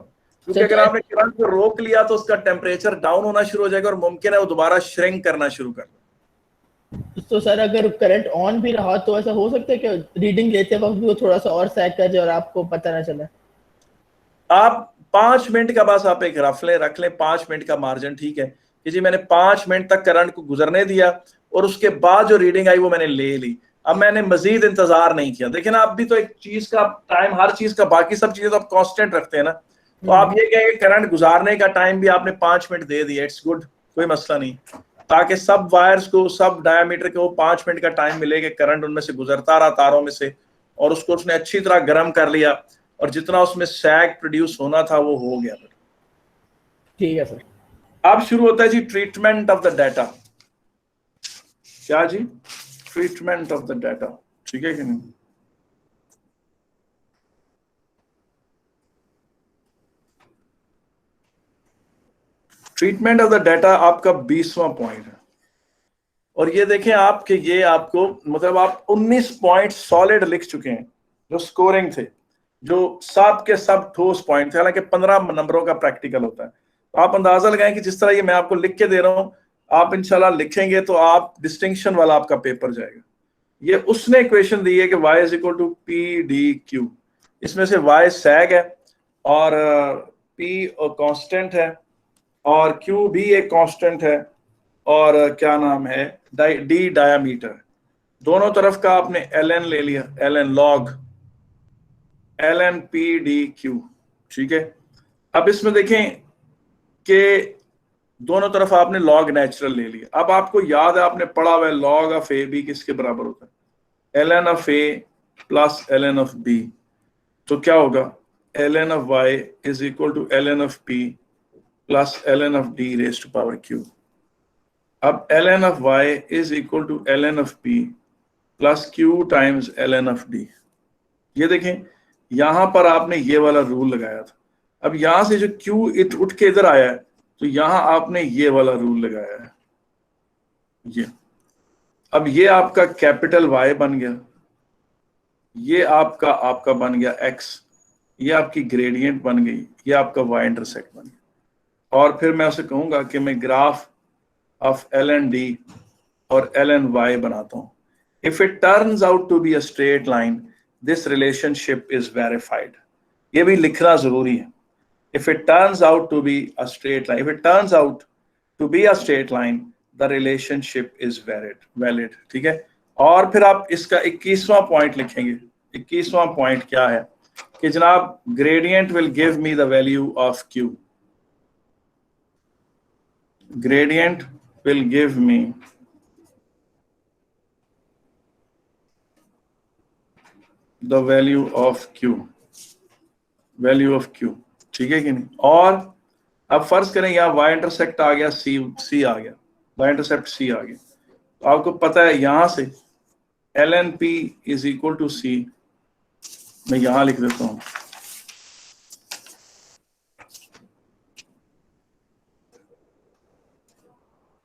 क्योंकि अगर आपने करंट को रोक लिया तो उसका टेम्परेचर डाउन होना शुरू हो जाएगा और मुमकिन है वो दोबारा श्रिंक करना शुरू कर दे। तो सर अगर करंट ऑन भी रहा तो ऐसा हो सकता है कि रीडिंग लेते वक्त भी वो थोड़ा सा और सैग कर जाए और आपको पता ना चले? आप 5 मिनट का बस आप एक रख लें 5 मिनट का मार्जिन, ठीक है कि जी मैंने 5 मिनट तक करंट को गुजरने दिया और उसके बाद जो रीडिंग आई वो मैंने ले ली। अब मैंने मजीद इंतजार नहीं किया। देखिए ना, आप भी तो एक चीज का टाइम, हर चीज का, बाकी सब चीजें तो आप कांस्टेंट रखते हैं ना, तो आप ये कहेंगे करंट गुजारने का टाइम भी आपने 5 मिनट दे दिया, इट्स गुड, कोई मसला नहीं, ताकि सब वायर्स को, सब डायमीटर को 5 मिनट का टाइम मिले कि करंट उनमें से गुजरता रहा तारों में से, और उसको उसने अच्छी तरह गर्म कर लिया और जितना उसमें सैग प्रोड्यूस होना था वो हो गया। ठीक है सर। अब शुरू होता है जी ट्रीटमेंट ऑफ द डाटा। क्या जी? ट्रीटमेंट ऑफ द डाटा, ठीक है कि नहीं। ट्रीटमेंट ऑफ द डाटा आपका 20वां पॉइंट है। और ये देखें आप कि ये आपको, मतलब आप 19 पॉइंट सॉलिड लिख चुके हैं जो स्कोरिंग थे, जो सब के सब ठोस पॉइंट थे, हालांकि 15 नंबरों का प्रैक्टिकल होता है। तो आप अंदाजा लगाएं कि जिस तरह ये मैं आपको लिख के दे रहा हूं, आप इंशाल्लाह लिखेंगे तो आप डिस्टिंक्शन वाला आपका पेपर जाएगा। ये उसने इक्वेशन दी है कि y is equal to P D Q, इसमें से y सैग है और p कांस्टेंट है और q भी एक कांस्टेंट है और क्या नाम है d डायामीटर। दोनों तरफ का आपने ln ले लिया, ln log ln p d q, ठीक है। अब इसमें देखें कि दोनों तरफ आपने log नेचुरल ले लिया। अब आपको याद है, आपने पढ़ा हुआ है log ऑफ a b किसके बराबर होता है? ln of a plus ln of b। तो क्या होगा? ln of y is equal to ln of p plus ln of d raise to power q। अब ln of y is equal to ln of p plus q times ln of d। ये देखें, यहां पर आपने ये वाला रूल लगाया था। अब यहां से जो q उठ के इधर आया है, तो यहां आपने ये वाला रूल लगाया है, ये। अब ये आपका कैपिटल Y बन गया, ये आपका बन गया X, ये आपकी ग्रेडियंट बन गई, ये आपका Y इंटरसेक्ट बन गया। और फिर मैं उसे कहूंगा कि मैं ग्राफ ऑफ ln D और ln Y बनाता हूं। If it turns out to be a straight line, this relationship is verified. ये भी लिखना जरूरी है। If it turns out to be a straight line, if it turns out to be a straight line, the relationship is valid, ठीक है। और फिर आप इसका 21वां पॉइंट लिखेंगे। 21वां पॉइंट क्या है? कि जनाब gradient will give me the value of Q, gradient will give me the value of Q, value of Q, ठीक है कि नहीं। और अब फर्ज करें यहाँ y इंटरसेप्ट आ गया, C आ गया, y इंटरसेप्ट C आ गया, तो आपको पता है यहां से ln P is equal to C, मैं यहां लिख देता हूं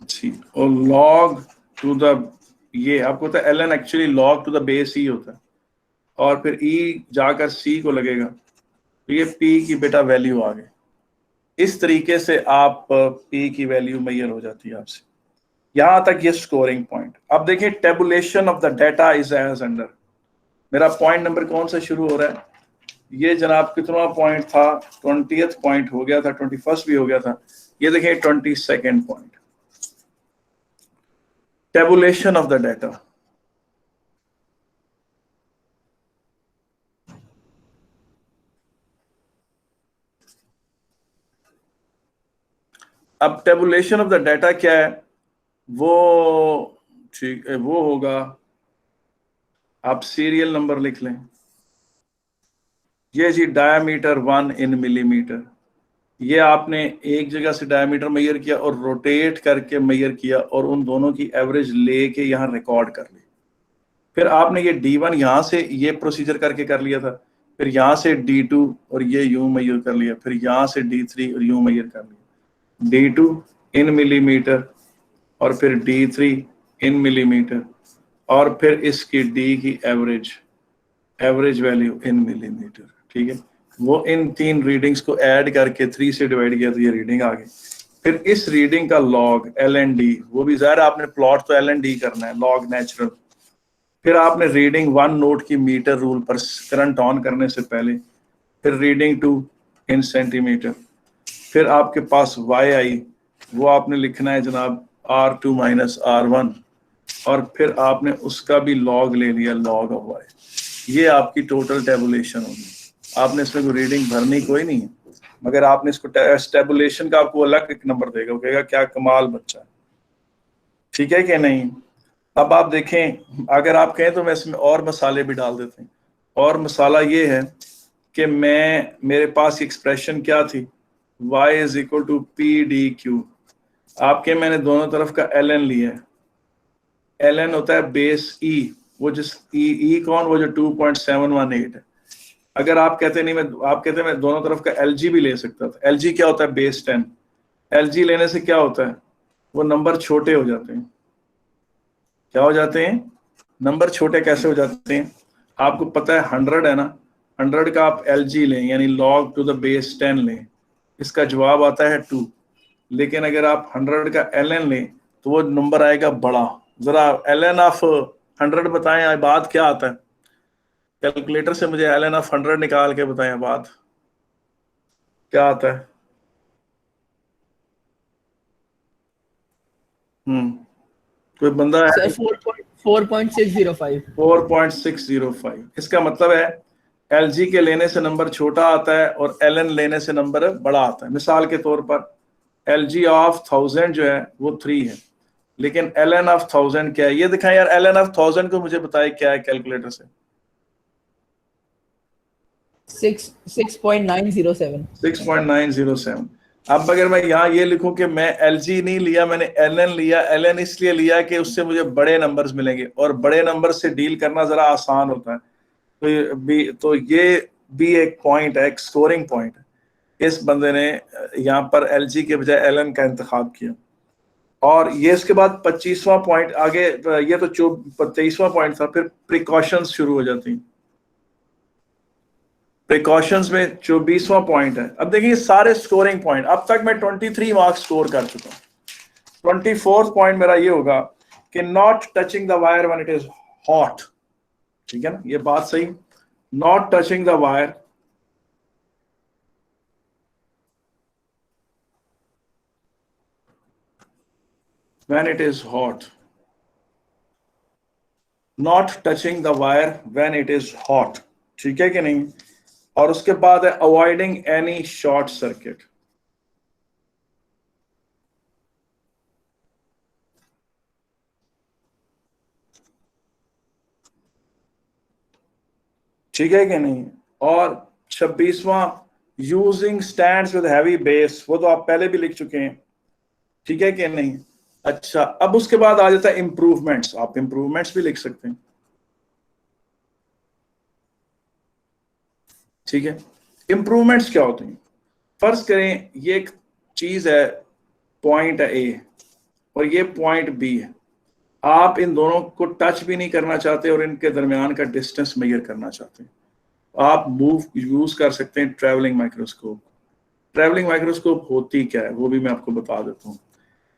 C, और log टू द, ये आपको पता है ln actually log to the base E होता है, और फिर E जाकर C को लगेगा, तो ये P की बेटा वैल्यू आ गई। इस तरीके से आप P की वैल्यू मैयर हो जाती है आपसे। यहां तक ये स्कोरिंग पॉइंट। अब देखिए tabulation of the data is as under. मेरा पॉइंट नंबर कौन सा शुरू हो रहा है, ये जनाब कितना पॉइंट था, 20th पॉइंट हो गया था, 21st भी हो गया था, ये देखिए 22nd point, tabulation of the data. अब टेबुलेशन ऑफ द डाटा क्या है, वो ठीक है, वो होगा, आप सीरियल नंबर लिख लें, ये जी डायमीटर 1 इन मिलीमीटर, ये आपने एक जगह से डायमीटर मेजर किया और रोटेट करके मेजर किया और उन दोनों की एवरेज लेके यहाँ रिकॉर्ड कर ली। फिर आपने ये D1 यहाँ से ये प्रोसीजर करके कर लिया था, फिर यहाँ से D2 और ये यूं मेजर कर लिया, फिर यहाँ से D3 और यूं मेजर कर लिया, D2 इन मिलीमीटर और फिर D3 इन मिलीमीटर और फिर इसकी D की एवरेज वैल्यू इन मिलीमीटर, ठीक है। वो इन तीन रीडिंग्स को ऐड करके 3 से डिवाइड किया तो ये रीडिंग आ गई। फिर इस रीडिंग का लॉग LND, वो भी ज़ाहिर आपने प्लॉट तो LND करना है, लॉग नेचुरल। फिर आपने रीडिंग 1 नोट की मीटर रूल पर करंट ऑन करने से पहले, फिर रीडिंग 2 इन सेंटीमीटर, फिर आपके पास Y आई, वो आपने लिखना है जनाब R2 माइनस R1, और फिर आपने उसका भी लॉग ले लिया, लॉग ऑफ Y। ये आपकी टोटल टेबुलेशन होगी। आपने इसमें कोई रीडिंग भरनी कोई नहीं है, मगर आपने इसको टेबुलेशन का आपको अलग एक नंबर देगा, वो कहेगा क्या कमाल बच्चा है, ठीक है कि नहीं। अब आप देखें, अगर आप कहें तो मैं इसमें और मसाले भी डाल देते हैं। और मसाला ये है कि मेरे पास एक्सप्रेशन क्या थी, y is equal to PDQ। आपके मैंने दोनों तरफ का ln लिया है, ln होता है बेस E, वो जिस E कौन, वो जो 2.718 है। अगर आप कहते नहीं, आप कहते मैं दोनों तरफ का LG भी ले सकता था। LG क्या होता है, बेस 10। LG लेने से क्या होता है, वो नंबर छोटे हो जाते हैं। क्या हो जाते हैं, नंबर छोटे कैसे हो जाते हैं, आपको पता है 100 है ना, 100 का आप LG लें यानी लॉग टू द बेस 10 लें, इसका जवाब आता है 2। लेकिन अगर आप 100 का ln लें तो वो नंबर आएगा बड़ा। जरा ln ऑफ 100 बताएं, बाद क्या आता है, कैलकुलेटर से मुझे ln ऑफ 100 निकाल के बताएं, बाद क्या आता है। कोई बंदा है, सर 4.605। 4.605। इसका मतलब है LG के लेने से नंबर छोटा आता है और ln लेने से नंबर बड़ा आता है। मिसाल के तौर पर LG ऑफ 1000 जो है वो 3 है, लेकिन ln ऑफ 1000 क्या है, ये दिखाएं यार, ln ऑफ 1000 को मुझे बताए क्या है कैलकुलेटर से। 6.907। 6.907। अब अगर मैं यहाँ ये लिखूं कि मैं LG नहीं लिया, मैंने ln लिया, ln इसलिए लिया कि उससे मुझे बड़े नंबर्स मिलेंगे और बड़े नंबर से डील करना जरा आसान होता है। तो ये भी एक पॉइंट है, एक स्कोरिंग पॉइंट है। इस बंदे ने यहाँ पर LG के बजाय ln का इंतखाब किया। और ये इसके बाद 25वां पॉइंट आगे, ये तो 23वां पॉइंट था, फिर प्रिकॉशंस शुरू हो जाती हैं। प्रिकॉशंस में 24वां पॉइंट है। अब देखिए सारे स्कोरिंग पॉइंट, अब तक मैं 23 मार्क्स स्कोर कर चुका हूं। 24th पॉइंट मेरा ये होगा कि not touching the wire when it is hot, ठीक है ना, ये बात सही। Not touching the wire when it is hot, not touching the wire when it is hot, ठीक है कि नहीं। और उसके बाद है अवॉइडिंग एनी शॉर्ट सर्किट। ठीक है कि नहीं। और 26वां using stands with heavy base, वो तो आप पहले भी लिख चुके हैं, ठीक है कि नहीं। अच्छा, अब उसके बाद आ जाता है इंप्रूवमेंट्स। आप इंप्रूवमेंट्स भी लिख सकते हैं, ठीक है। इंप्रूवमेंट्स क्या होते हैं? फर्ज करें ये एक चीज है, पॉइंट है ए और ये पॉइंट बी है, आप इन दोनों को टच भी नहीं करना चाहते और इनके दरमियान का डिस्टेंस मेजर करना चाहते हैं, आप मूव यूज कर सकते हैं ट्रैवलिंग माइक्रोस्कोप। ट्रैवलिंग माइक्रोस्कोप होती क्या है वो भी मैं आपको बता देता हूँ।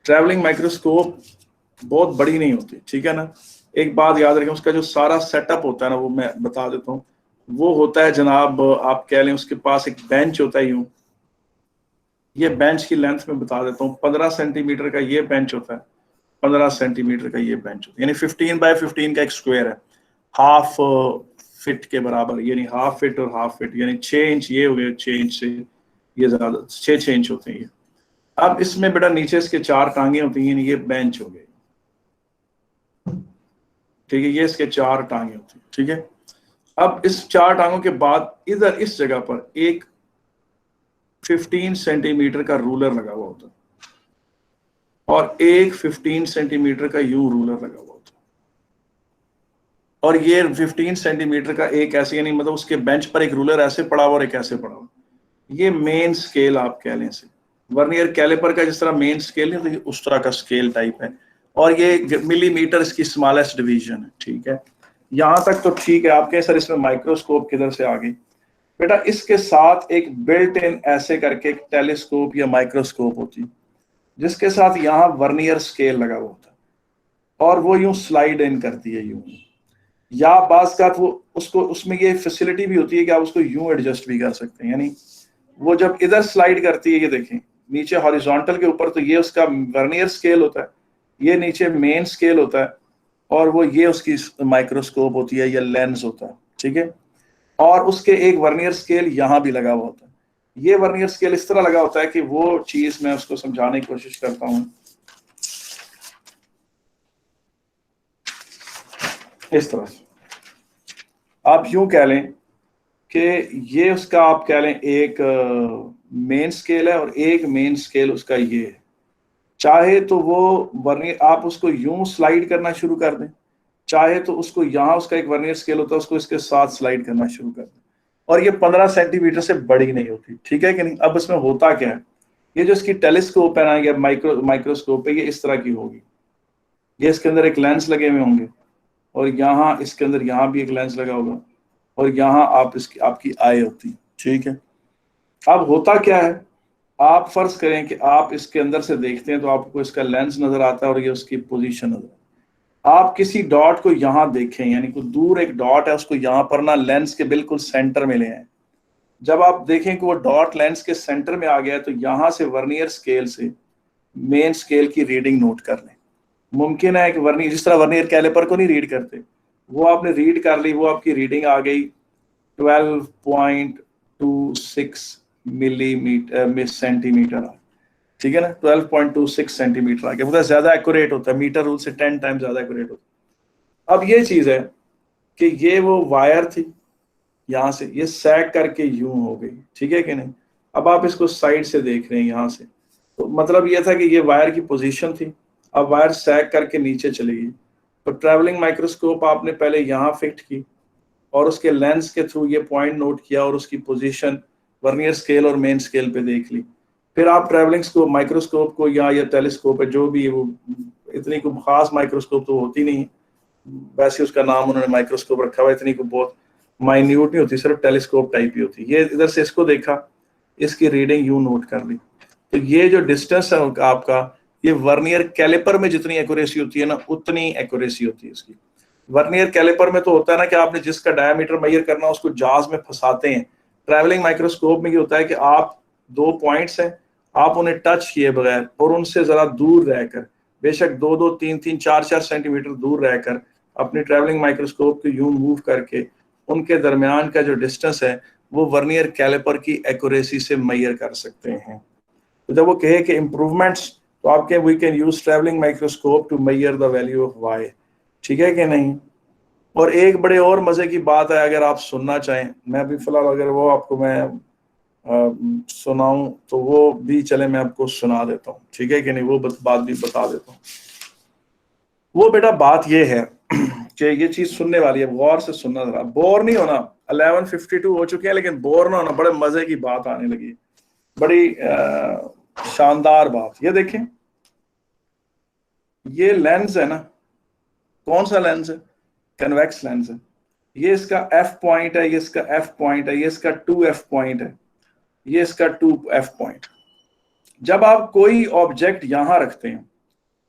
ट्रैवलिंग माइक्रोस्कोप बहुत बड़ी नहीं होती, ठीक है ना। एक बात याद रखें, उसका जो सारा सेटअप होता है ना वो मैं बता देता हूँ। वो होता है जनाब, आप कह लें उसके पास एक बेंच होता है यूं, ये बेंच की लेंथ में बता देता हूँ, 15 सेंटीमीटर का ये बेंच होता है, 15 सेंटीमीटर का ये बेंच होता है, यानी 15 बाय 15 का एक स्क्वायर है, हाफ फिट के बराबर, यानी हाफ फिट और हाफ फिट, यानी 6 इंच ये हो गए, 6 इंच से ये ज्यादा 6 इंच होते हैं ये। अब इसमें बेटा नीचे इसके 4 टांगे होती हैं, ये बेंच हो गए, ठीक है, ये इसके 4 टांगे होती हैं, ठीक है। अब इस 4 टांगों के बाद इधर इस जगह पर एक 15 सेंटीमीटर का रूलर लगा हुआ होता है और एक 15 सेंटीमीटर का यू रूलर लगा हुआ होता है। और ये 15 सेंटीमीटर का एक ऐसे, यानी मतलब उसके बेंच पर एक रूलर ऐसे पड़ा हुआ और एक ऐसे पड़ा हुआ, ये मेन स्केल आप कह लें से। वर्नियर कैलिपर का जिस तरह मेन स्केल है तो ये उस तरह का स्केल टाइप है, और ये मिलीमीटर इसकी स्मॉलेस्ट डिवीजन है, ठीक है। यहां तक तो ठीक है। आपके सर इसमें माइक्रोस्कोप किधर से आ गई बेटा, इसके साथ एक बिल्ट इन ऐसे करके एक टेलीस्कोप या माइक्रोस्कोप होती, जिसके साथ यहाँ वर्नियर स्केल लगा हुआ होता है और वो यूं स्लाइड इन करती है यूं, या बास का वो उसको उसमें ये फैसिलिटी भी होती है कि आप उसको यूं एडजस्ट भी कर सकते हैं, यानी वो जब इधर स्लाइड करती है, ये देखें नीचे हॉरिजॉन्टल के ऊपर, तो ये उसका वर्नियर स्केल होता है, ये नीचे मेन स्केल होता है, और वो ये उसकी माइक्रोस्कोप होती है या लेंस होता है, ठीक है। और उसके एक वर्नियर स्केल यहाँ भी लगा हुआ होता है। ये वर्नियर स्केल इस तरह लगा होता है कि वो चीज मैं उसको समझाने की कोशिश करता हूं इस तरह से। आप यूं कह लें कि ये उसका आप कह लें एक मेन स्केल है और एक मेन स्केल उसका ये है। चाहे तो वो वर्नियर आप उसको यूं स्लाइड करना शुरू कर दें, चाहे तो उसको यहाँ उसका एक वर्नियर स्केल होता है उसको इसके साथ स्लाइड करना शुरू कर दें, और ये 15 सेंटीमीटर से बड़ी नहीं होती, ठीक है कि नहीं। अब इसमें होता क्या है, ये जो इसकी टेलीस्कोप है ना या माइक्रोस्कोप है, ये इस तरह की होगी, ये इसके अंदर एक लेंस लगे हुए होंगे और यहाँ इसके अंदर यहाँ भी एक लेंस लगा होगा और यहाँ आप इसकी आपकी आई होती, ठीक है। अब होता क्या है, आप फर्ज करें कि आप इसके अंदर से देखते हैं तो आपको इसका लेंस नजर आता है और ये उसकी पोजीशन नजर। आप किसी डॉट को यहाँ देखें, यानी कोई दूर एक डॉट है, उसको यहाँ पर ना लेंस के बिल्कुल सेंटर में ले आए। जब आप देखें कि वो डॉट लेंस के सेंटर में आ गया है तो यहाँ से वर्नियर स्केल से मेन स्केल की रीडिंग नोट कर लें। मुमकिन है कि वर्नियर, जिस तरह वर्नियर कैलिपर को नहीं रीड करते, वो आपने रीड कर ली, वो आपकी रीडिंग आ गई 12.26 मिलीमीटर सेंटीमीटर, ठीक है ना, 12.26 सेंटीमीटर आ गया, मतलब ज्यादा एक्यूरेट होता है, मीटर रूल से 10 टाइम ज्यादा एक्यूरेट होता है। अब ये चीज है कि ये वो वायर थी, यहां से ये सैग करके यूं हो गई, ठीक है कि नहीं। अब आप इसको साइड से देख रहे हैं यहां से, तो मतलब ये था कि ये वायर की पोजीशन थी, अब वायर सैग करके नीचे चली गई। तो ट्रैवलिंग माइक्रोस्कोप आपने पहले यहाँ फिट की और उसके लेंस के थ्रू ये पॉइंट नोट किया और उसकी पोजीशन वर्नियर स्केल और मेन स्केल पे देख ली। फिर आप ट्रैवलिंग स्कोप माइक्रोस्कोप को या टेलीस्कोप है जो भी, वो इतनी को खास माइक्रोस्कोप तो होती नहीं, वैसे उसका नाम उन्होंने माइक्रोस्कोप रखा हुआ, इतनी को बहुत माइन्यूट नहीं होती, सिर्फ टेलीस्कोप टाइप ही होती। ये इधर से इसको देखा, इसकी रीडिंग यूं नोट कर ली, तो ये जो डिस्टेंस है आपका, ये वर्नियर कैलिपर में जितनी एक्यूरेसी होती है ना उतनी एक्यूरेसी होती है इसकी। वर्नियर कैलिपर में तो होता है ना कि आपने जिसका डायमीटर मेजर करना उसको जाज में फंसाते हैं। ट्रैवलिंग माइक्रोस्कोप में ये होता है कि आप 2 पॉइंट्स हैं, आप उन्हें टच किए बगैर और उनसे जरा दूर रहकर, बेशक 2-2, 3-3, 4-4 सेंटीमीटर दूर रहकर अपनी ट्रैवलिंग माइक्रोस्कोप को यूं मूव करके उनके दरमियान का जो डिस्टेंस है वो वर्नियर कैलिपर की एक्यूरेसी से मेजर कर सकते हैं। तो जब वो कहे कि इम्प्रूवमेंट्स, तो आपके we can use travelling microscope to measure the value of y, ठीक है कि नहीं। और एक बड़े और मजे की बात है, अगर आप सुनना चाहें, मैं भी फिलहाल अगर वो आपको मैं सुनाऊं तो वो भी चले, मैं आपको सुना देता हूँ, ठीक है कि नहीं, वो बात भी बता देता हूँ। वो बेटा बात ये है कि ये चीज सुनने वाली है, गौर से सुनना, जरा बोर नहीं होना। 11:52 हो चुके हैं, लेकिन बोर ना होना, बड़े मजे की बात आने लगी, बड़ी शानदार बात। ये देखें, ये लेंस है ना, कौन सा लेंस है, कन्वेक्स लेंस है। ये इसका एफ पॉइंट है, ये इसका एफ पॉइंट है, ये इसका 2F पॉइंट है, ये इसका 2F पॉइंट। जब आप कोई ऑब्जेक्ट यहां रखते हैं,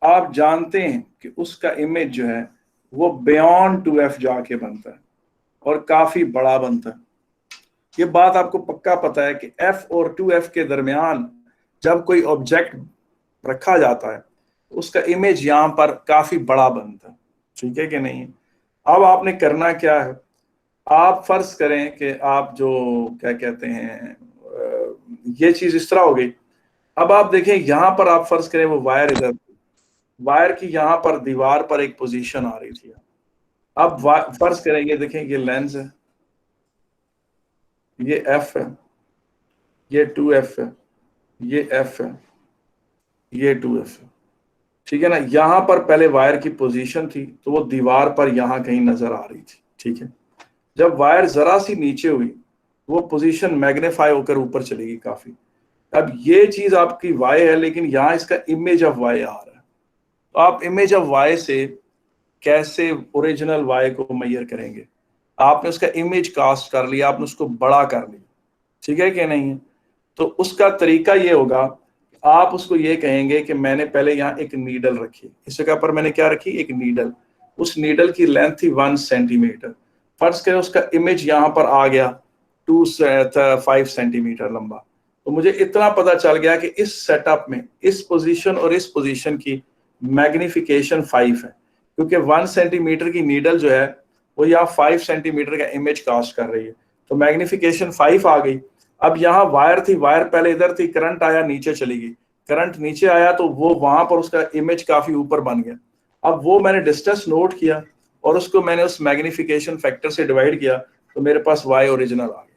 आप जानते हैं कि उसका इमेज जो है वो बियॉन्ड 2F जाके बनता है और काफी बड़ा बनता है। ये बात आपको पक्का पता है कि F और 2F के दरमियान जब कोई ऑब्जेक्ट रखा जाता है, उसका इमेज यहां पर काफी बड़ा बनता है, ठीक है कि नहीं। अब आपने करना क्या है, आप फर्ज करें कि आप जो क्या कहते हैं, ये चीज इस तरह हो गई। अब आप देखें यहां पर, आप फर्ज करें वो वायर इधर, वायर की यहां पर दीवार पर एक पोजीशन आ रही थी। अब फर्ज करें, ये देखें, ये लेंस है, ये F है, ये 2F है, ये F है, ये 2F है, ठीक है ना। यहां पर पहले वायर की पोजीशन थी, तो वो दीवार पर यहां कहीं नजर आ रही थी, ठीक है। जब वायर जरा सी नीचे हुई, वो पोजीशन मैग्नीफाई होकर ऊपर चलेगी काफी। अब ये चीज आपकी वाई है, लेकिन यहां इसका इमेज ऑफ वाई आ रहा है। तो आप इमेज ऑफ वाई से कैसे ओरिजिनल वाई को मेजर करेंगे। आपने उसका इमेज कास्ट कर लिया, आपने उसको बड़ा कर लिया, ठीक है कि नहीं। तो उसका तरीका ये होगा, आप उसको ये कहेंगे कि मैंने पहले यहाँ एक नीडल रखी, इस जगह पर मैंने क्या रखी, एक नीडल। उस नीडल की लेंथ थी 1 सेंटीमीटर। फर्ज करें उसका इमेज यहाँ पर आ गया 5 सेंटीमीटर लंबा। तो मुझे इतना पता चल गया कि इस सेटअप में इस पोजीशन और इस पोजीशन की मैग्निफिकेशन 5 है, क्योंकि 1 सेंटीमीटर की नीडल जो है वो यहाँ 5 सेंटीमीटर का इमेज कास्ट कर रही है, तो मैग्निफिकेशन 5 आ गई। अब यहाँ वायर थी, वायर पहले इधर थी, करंट आया नीचे चली गई, करंट नीचे आया तो वो वहां पर उसका इमेज काफी ऊपर बन गया। अब वो मैंने डिस्टेंस नोट किया और उसको मैंने उस मैग्निफिकेशन फैक्टर से डिवाइड किया, तो मेरे पास वाई ओरिजिनल आ गया।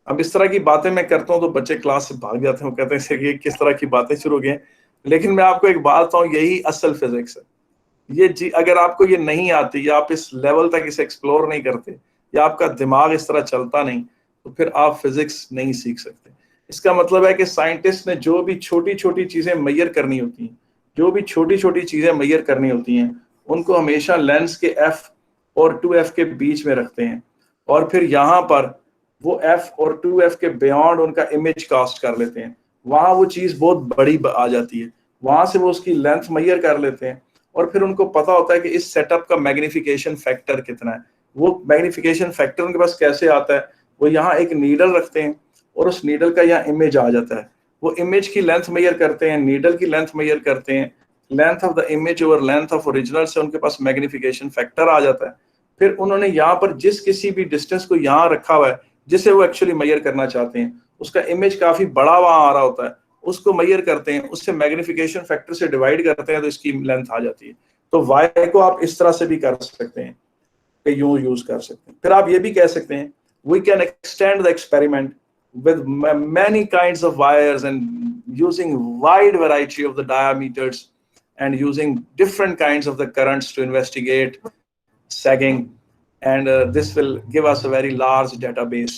अब इस तरह की बातें मैं करता हूँ तो बच्चे क्लास से भाग जाते हैं, वो कहते हैं कि किस तरह की बातें शुरू हो गई। लेकिन मैं आपको एक बात बताऊं, यही असल फिजिक्स है। ये जी अगर आपको ये नहीं आती या आप इस लेवल तक इसे एक्सप्लोर नहीं करते या आपका दिमाग इस तरह चलता नहीं, तो फिर आप फिजिक्स नहीं सीख सकते। इसका मतलब है कि साइंटिस्ट ने जो भी छोटी छोटी चीजें मेजर करनी होती हैं, जो भी छोटी छोटी चीजें मेजर करनी होती हैं, उनको हमेशा लेंस के F और 2F के बीच में रखते हैं, और फिर यहाँ पर वो F और 2F के बियॉन्ड उनका इमेज कास्ट कर लेते हैं। वहां वो चीज बहुत बड़ी आ जाती है, वहां से वो उसकी लेंथ मेजर कर लेते हैं, और फिर उनको पता होता है कि इस सेटअप का मैग्निफिकेशन फैक्टर कितना है। वो मैग्निफिकेशन फैक्टर उनके पास कैसे आता है, वो यहाँ एक नीडल रखते हैं और उस नीडल का यहाँ इमेज आ जाता है। वो इमेज की लेंथ मेजर करते हैं, नीडल की लेंथ मेजर करते हैं, length of the image over length of original से उनके पास मैग्निफिकेशन फैक्टर आ जाता है। फिर उन्होंने यहाँ पर जिस किसी भी डिस्टेंस को यहाँ रखा हुआ है जिसे वो एक्चुअली मेजर करना चाहते हैं, उसका इमेज काफी बड़ा वहां आ रहा होता है, उसको मेजर करते हैं, उससे मैग्निफिकेशन फैक्टर से डिवाइड करते हैं, तो इसकी लेंथ आ जाती है। तो वाई को आप इस तरह से भी कर सकते हैं, यूं यूज कर सकते हैं। फिर आप ये भी कह सकते हैं, we can extend the experiment with many kinds of wires and using wide variety of the diameters and using different kinds of the currents to investigate sagging, and this will give us a very large database.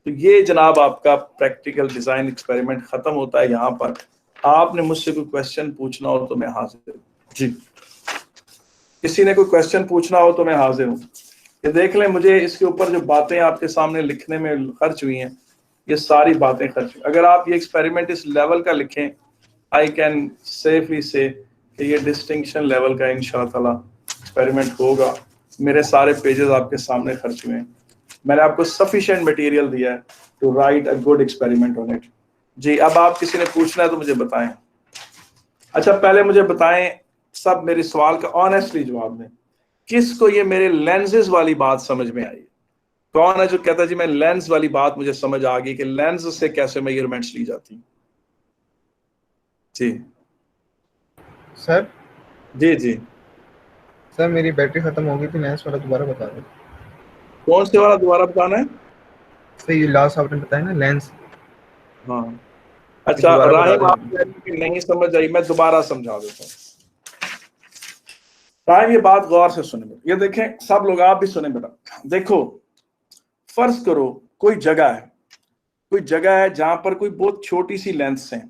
तो ये जनाब आपका प्रैक्टिकल डिजाइन एक्सपेरिमेंट खत्म होता है यहाँ पर। आपने मुझसे कोई क्वेश्चन पूछना हो तो मैं हाजिर हूँ जी। किसी ने कोई क्वेश्चन पूछना हो तो मैं हाजिर हूँ। ये देख लें, मुझे इसके ऊपर जो बातें आपके सामने लिखने में खर्च हुई हैं, ये सारी बातें खर्च। अगर आप ये एक्सपेरिमेंट इस लेवल का लिखें, आई कैन सेफली से कि ये डिस्टिंक्शन लेवल का इंशाअल्लाह एक्सपेरिमेंट होगा। मेरे सारे पेजेस आपके सामने खर्च हुए हैं, मैंने आपको सफिशिएंट मटेरियल दिया है to write a good experiment on it जी। अब आप किसी ने पूछना है तो मुझे बताएं। अच्छा, पहले मुझे बताएं, सब मेरे सवाल का ऑनेस्टली जवाब दें, किसको ये मेरे लेंसेज वाली बात समझ में आई? कौन है जो कहता है जी मैं लेंस वाली बात मुझे समझ आ गई कि लेंस से कैसे मेजरमेंट्स ली जाती? जी सर जी जी। सर मेरी बैटरी खत्म हो गई थी, लेंस वाला दोबारा बता दो। कौन से वाला दोबारा बताना है? सर ये लास्ट आपने बताया ना लेंस, हाँ ये अच्छा दोबारा बता राहिम, आप दो। कह रहे हैं कि नहीं समझ आई, मैं दोबारा समझा देता हूँ। राहिम ये बात गौर से सुने बेटा, ये देखें सब लोग, आप भी सुने बेटा। देखो फर्ज करो कोई जगह है जहां पर कोई बहुत छोटी सी लेंस है,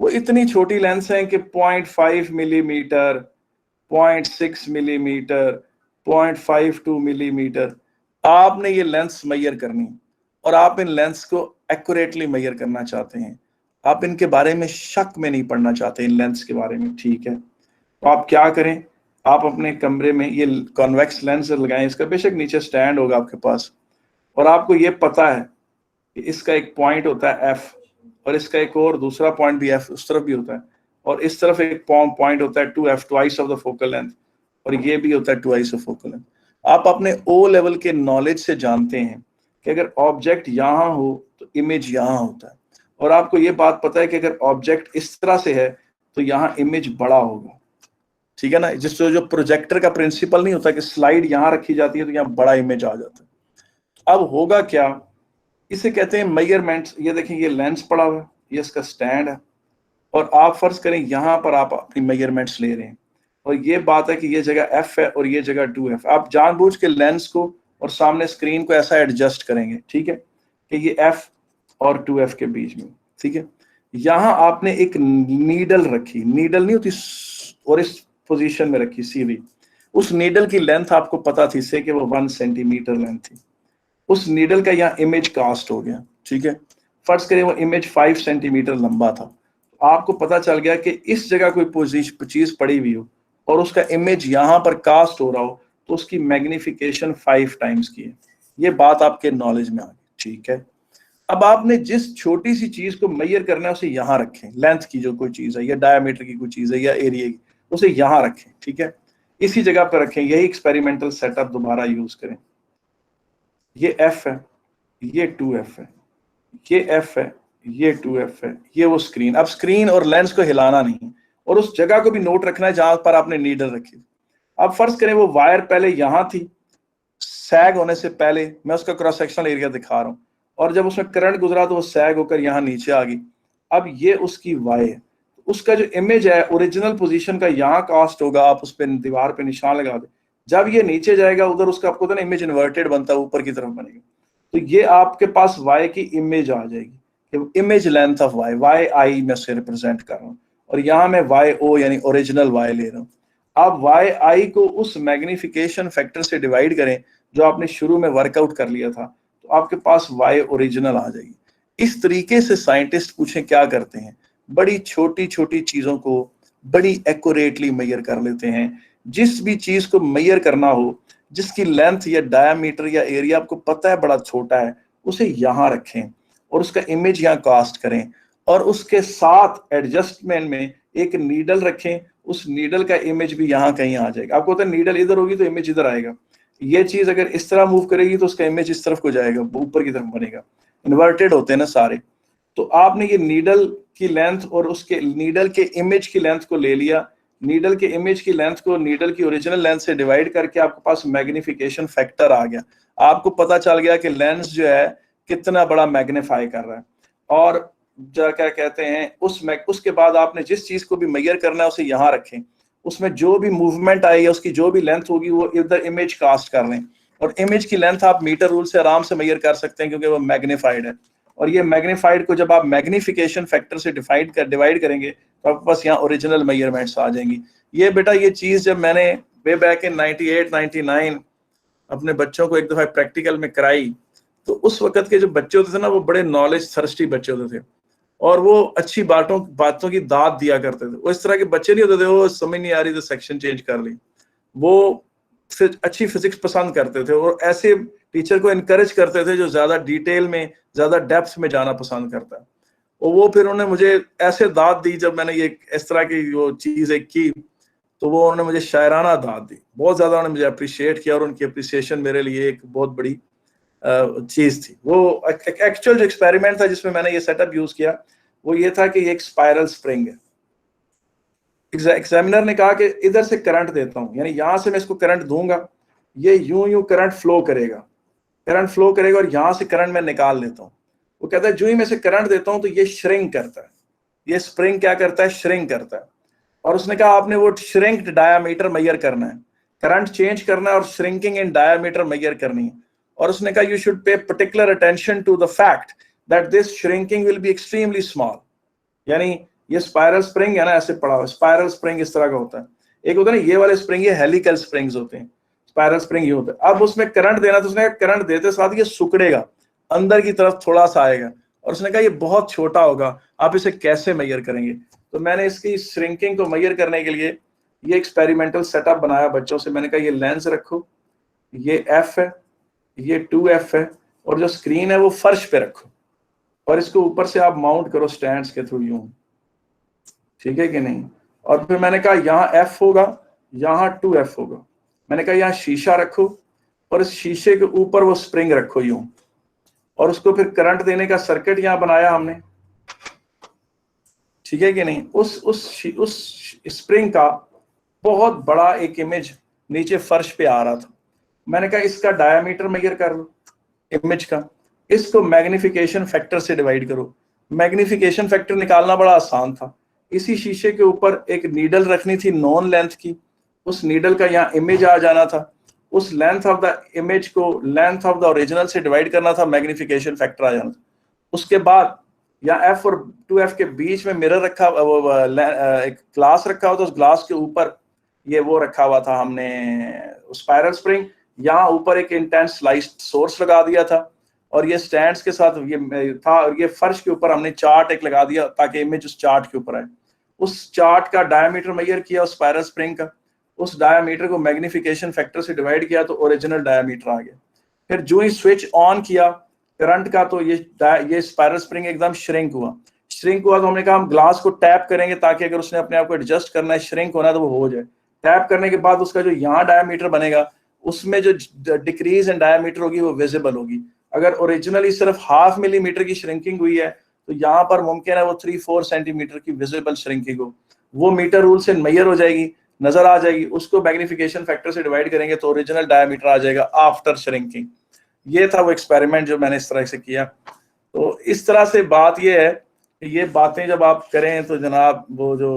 वो इतनी छोटी लेंस है कि 0.5 मिलीमीटर, 0.6 मिलीमीटर, 0.52 मिलीमीटर। आपने ये लेंस मेजर करनी और आप इन लेंस को एक्यूरेटली मेजर करना चाहते हैं, आप इनके बारे में शक में नहीं पड़ना चाहते इन लेंस के बारे में, ठीक है? तो आप क्या करें, आप अपने कमरे में ये कॉन्वेक्स लेंस लगाएं, इसका बेशक नीचे स्टैंड होगा आपके पास, और आपको ये पता है कि इसका एक पॉइंट होता है एफ, और इसका एक और दूसरा पॉइंट भी एफ उस तरफ भी होता है, और इस तरफ एक पॉइंट होता है 2f, twice of the focal length, और ये भी होता है ट्वाइस ऑफ फोकल लेंथ। आप अपने ओ लेवल के नॉलेज से जानते हैं कि अगर ऑब्जेक्ट यहाँ हो तो इमेज यहाँ होता है, और आपको ये बात पता है कि अगर ऑब्जेक्ट इस तरह से है तो यहाँ इमेज बड़ा होगा, ठीक है ना? जिससे जो प्रोजेक्टर का प्रिंसिपल नहीं होता कि स्लाइड यहाँ रखी जाती है तो यहाँ बड़ा इमेज आ जाता है। अब होगा क्या, इसे कहते हैं मेजरमेंट्स। ये देखें ये लेंस पड़ा हुआ है, ये इसका स्टैंड है, और आप फर्ज करें यहाँ पर आप अपनी मेजरमेंट्स ले रहे हैं, और ये बात है कि ये जगह f है और ये जगह 2f। आप जानबूझ के लेंस को और सामने स्क्रीन को ऐसा एडजस्ट करेंगे, ठीक है, कि ये f और 2f के बीच में, ठीक है। यहाँ आपने एक नीडल रखी, नीडल नहीं होती, और इस पोजीशन में रखी सीधी। उस नीडल की लेंथ आपको पता थी से कि वो 1 सेंटीमीटर लेंथ थी। उस नीडल का यहाँ इमेज कास्ट हो गया, ठीक है। फर्ज करें वो इमेज 5 सेंटीमीटर लंबा था, आपको पता चल गया कि इस जगह कोई चीज पड़ी हुई हो और उसका इमेज यहाँ पर कास्ट हो रहा हो, तो उसकी मैग्निफिकेशन 5 टाइम्स की है। ये बात आपके नॉलेज में आ गई, ठीक है। अब आपने जिस छोटी सी चीज को मेजर करना है उसे यहाँ रखें, लेंथ की जो कोई चीज है या डायमीटर की कोई चीज है या एरिया की, उसे यहाँ रखें, ठीक है, इसी जगह पर रखें। यही एक्सपेरिमेंटल सेटअप दोबारा यूज करें। ये f है, ये 2f है, ये f है, ये 2f है, ये वो स्क्रीन। अब स्क्रीन और लेंस को हिलाना नहीं, और उस जगह को भी नोट रखना है जहां पर आपने नीडल रखी। अब फर्ज करें वो वायर पहले यहां थी, सैग होने से पहले, मैं उसका क्रॉस सेक्शनल एरिया दिखा रहा हूं, और जब उसमें करंट गुजरा तो वो सैग होकर यहाँ नीचे आ गई। अब ये उसकी वाई है, उसका जो इमेज है ओरिजिनल पोजीशन का यहाँ कास्ट होगा, आप उस पर दीवार पे निशान लगा दे। जब ये नीचे जाएगा उधर उसका आपको तो ना इमेज इन्वर्टेड बनता है, ऊपर की तरफ बनेगा, तो ये आपके पास वाई की इमेज आ जाएगी, image length of Y, Y I मैं से रिप्रेजेंट कर रहा हूँ, और यहाँ मैं वाई ओ यानी ओरिजिनल वाई ले रहा हूँ। आप वाई आई को उस मैग्निफिकेशन फैक्टर से डिवाइड करें जो आपने शुरू में वर्कआउट कर लिया था, तो आपके पास वाई ओरिजिनल आ जाएगी। इस तरीके से साइंटिस्ट पूछें क्या करते हैं, बड़ी छोटी छोटी चीजों को बड़ी एक्यूरेटली मेजर कर लेते हैं। जिस भी चीज को मेजर करना हो, जिसकी लेंथ या डायमीटर या एरिया आपको पता है बड़ा छोटा है, उसे यहाँ रखें और उसका इमेज यहाँ कास्ट करें, और उसके साथ एडजस्टमेंट में एक नीडल रखें, उस नीडल का इमेज भी यहाँ कहीं आ जाएगा। आपको पता है नीडल इधर होगी तो इमेज इधर आएगा, ये चीज अगर इस तरह मूव करेगी तो उसका इमेज इस तरफ को जाएगा, ऊपर की तरफ बनेगा। इन्वर्टेड होते हैं ना सारे। तो आपने ये नीडल की लेंथ और उसके नीडल के इमेज की लेंथ को ले लिया, नीडल के इमेज की लेंथ को नीडल की ओरिजिनल लेंथ से डिवाइड करके आपके पास मैग्निफिकेशन फैक्टर आ गया। आपको पता चल गया कि लेंस जो है कितना बड़ा मैग्नीफाई कर रहा है। और क्या कहते हैं उसके बाद आपने जिस चीज को भी मेजर करना है उसे यहाँ रखें, उसमें जो भी मूवमेंट आएगी उसकी जो भी लेंथ होगी वो इधर इमेज कास्ट कर लें, और इमेज की लेंथ आप मीटर रूल से आराम से मेजर कर सकते हैं क्योंकि वो मैग्नीफाइड है। और ये मैग्नीफाइड को जब आप मैग्निफिकेशन फैक्टर से डिवाइड करेंगे तो आपके पास यहाँ ओरिजिनल मेजरमेंट्स आ जाएंगी। ये बेटा ये चीज जब मैंने वे बैक इन 98 99 अपने बच्चों को एक दफा प्रैक्टिकल में कराई, तो उस वक्त के जो बच्चे होते थे ना वो बड़े नॉलेज थर्स्टी बच्चे होते थे, और वो अच्छी बातों की दाद दिया करते थे। वो इस तरह के बच्चे नहीं होते थे वो समझ नहीं आ रही तो सेक्शन चेंज कर ली, वो अच्छी फिजिक्स पसंद करते थे, और ऐसे टीचर को इनकरेज करते थे जो ज्यादा डिटेल में ज्यादा डेप्थ में जाना पसंद करता है। और वो फिर उन्होंने मुझे ऐसे दाद दी जब मैंने ये इस तरह की वो चीज की, तो वो उन्होंने मुझे शायराना दाद दी, बहुत ज्यादा उन्होंने मुझे अप्रिशिएट किया, और उनकी अप्रिसिएशन मेरे लिए एक बहुत बड़ी चीज थी। वो एक्चुअल जो एक्सपेरिमेंट था जिसमें मैंने ये सेटअप यूज किया वो ये था कि ये एक स्पाइरल स्प्रिंग है। एग्जामिनर ने कहा कि इधर से करंट देता हूं, यानी यहां से मैं इसको करंट दूंगा, ये यूं यूं करंट फ्लो करेगा और यहां से करंट मैं निकाल लेता हूं। वो कहता है जो ही मैं इसे करंट देता हूं तो ये श्रिंक करता है, ये स्प्रिंग क्या करता है, श्रिंक करता है। और उसने कहा आपने वो श्रिंक्ड डायामीटर मेजर करना है, करंट चेंज करना है और श्रिंकिंग इन डायामीटर मेजर करनी है। और उसने कहा you should pay particular attention to the fact that this shrinking will be extremely small. यानी ये स्पाइरल स्प्रिंग है ना, ऐसे पड़ा हुआ स्पाइरल स्प्रिंग इस तरह का होता है। एक होता है ना ये वाले स्प्रिंग, ये हेलिकल स्प्रिंग्स होते हैं, स्पाइरल स्प्रिंग ये होता है। अब उसमें करंट देना तो उसने करंट देते साथ ये सिकुड़ेगा, अंदर की तरफ थोड़ा सा आएगा। और उसने कहा ये बहुत छोटा होगा, आप इसे कैसे मेजर करेंगे? तो मैंने इसकी श्रिंकिंग को मेजर करने के लिए ये एक्सपेरिमेंटल सेटअप बनाया बच्चों से। मैंने कहा ये लेंस रखो, ये एफ है, ये 2F है, और जो स्क्रीन है वो फर्श पे रखो और इसको ऊपर से आप माउंट करो स्टैंड्स के थ्रू यूं, ठीक है कि नहीं? और फिर मैंने कहा यहाँ F होगा, यहाँ 2F होगा। मैंने कहा यहाँ शीशा रखो और इस शीशे के ऊपर वो स्प्रिंग रखो यूं, और उसको फिर करंट देने का सर्किट यहाँ बनाया हमने, ठीक है कि नहीं? उस स्प्रिंग का बहुत बड़ा एक इमेज नीचे फर्श पे आ रहा था। मैंने कहा इसका डायमीटर मेजर कर लो इमेज का, इसको मैग्निफिकेशन फैक्टर से डिवाइड करो। मैग्निफिकेशन फैक्टर निकालना बड़ा आसान था। इसी शीशे के ऊपर एक नीडल रखनी थी नॉन लेंथ की, उस नीडल का यहाँ इमेज आ जाना था, उस लेंथ ऑफ द इमेज को लेंथ ऑफ द ओरिजिनल से डिवाइड करना था, मैग्निफिकेशन फैक्टर आ जाना था। उसके बाद यहाँ F और 2F के बीच में मिरर रखा, एक ग्लास रखा हुआ था, उस ग्लास के ऊपर ये वो रखा हुआ था हमने स्पाइरल स्प्रिंग। यहाँ ऊपर एक इंटेंस लाइट सोर्स लगा दिया था और ये स्टैंड्स के साथ ये था, और ये फर्श के ऊपर हमने चार्ट एक लगा दिया ताकि इमेज उस चार्ट के ऊपर आए। उस चार्ट का डायमीटर मेजर किया उस स्पाइरल स्प्रिंग का, उस डायमीटर को मैग्निफिकेशन फैक्टर से डिवाइड किया तो ओरिजिनल डायमीटर आ गया। फिर जो ही स्विच ऑन किया करंट का तो ये स्पाइरल स्प्रिंग एकदम श्रिंक हुआ तो हमने कहा हम ग्लास को टैप करेंगे ताकि अगर उसने अपने आप को एडजस्ट करना है, श्रिंक होना है, तो वो हो जाए। टैप करने के बाद उसका जो यहाँ डायमीटर बनेगा उसमें जो डिक्रीज इन डायमीटर होगी वो विजिबल होगी। अगर ओरिजिनली सिर्फ 0.5 मिलीमीटर की श्रिंकिंग हुई है तो यहाँ पर मुमकिन है वो 3-4 सेंटीमीटर की विजिबल श्रिंकिंग हो। वो मीटर रूल से मेजर हो जाएगी, नजर आ जाएगी, उसको मैग्निफिकेशन फैक्टर से डिवाइड करेंगे तो ओरिजिनल डायमीटर आ जाएगा आफ्टर श्रिंकिंग। ये था वो एक्सपेरिमेंट जो मैंने इस तरह से किया। तो इस तरह से बात ये है कि ये बातें जब आप करें तो जनाब वो जो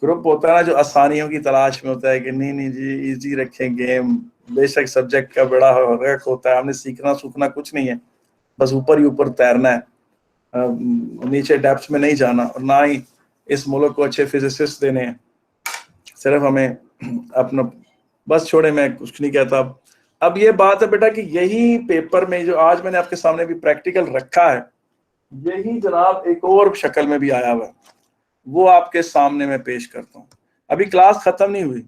ग्रुप होता है ना जो आसानियों की तलाश में होता है कि नहीं जी इजी रखें गेम, बेशक सब्जेक्ट का बड़ा रख होता है, हमने सीखना कुछ नहीं है, बस ऊपर ही ऊपर तैरना है, नीचे डेप्थ में नहीं जाना, और ना ही इस मुल्क को अच्छे फिजिसिस्ट देने हैं। सिर्फ हमें अपना बस छोड़े, मैं कुछ नहीं कहता। अब ये बात है बेटा कि यही पेपर में जो आज मैंने आपके सामने भी प्रैक्टिकल रखा है, यही जनाब एक और शक्ल में भी आया हुआ है, वो आपके सामने मैं पेश करता हूँ। अभी क्लास खत्म नहीं हुई।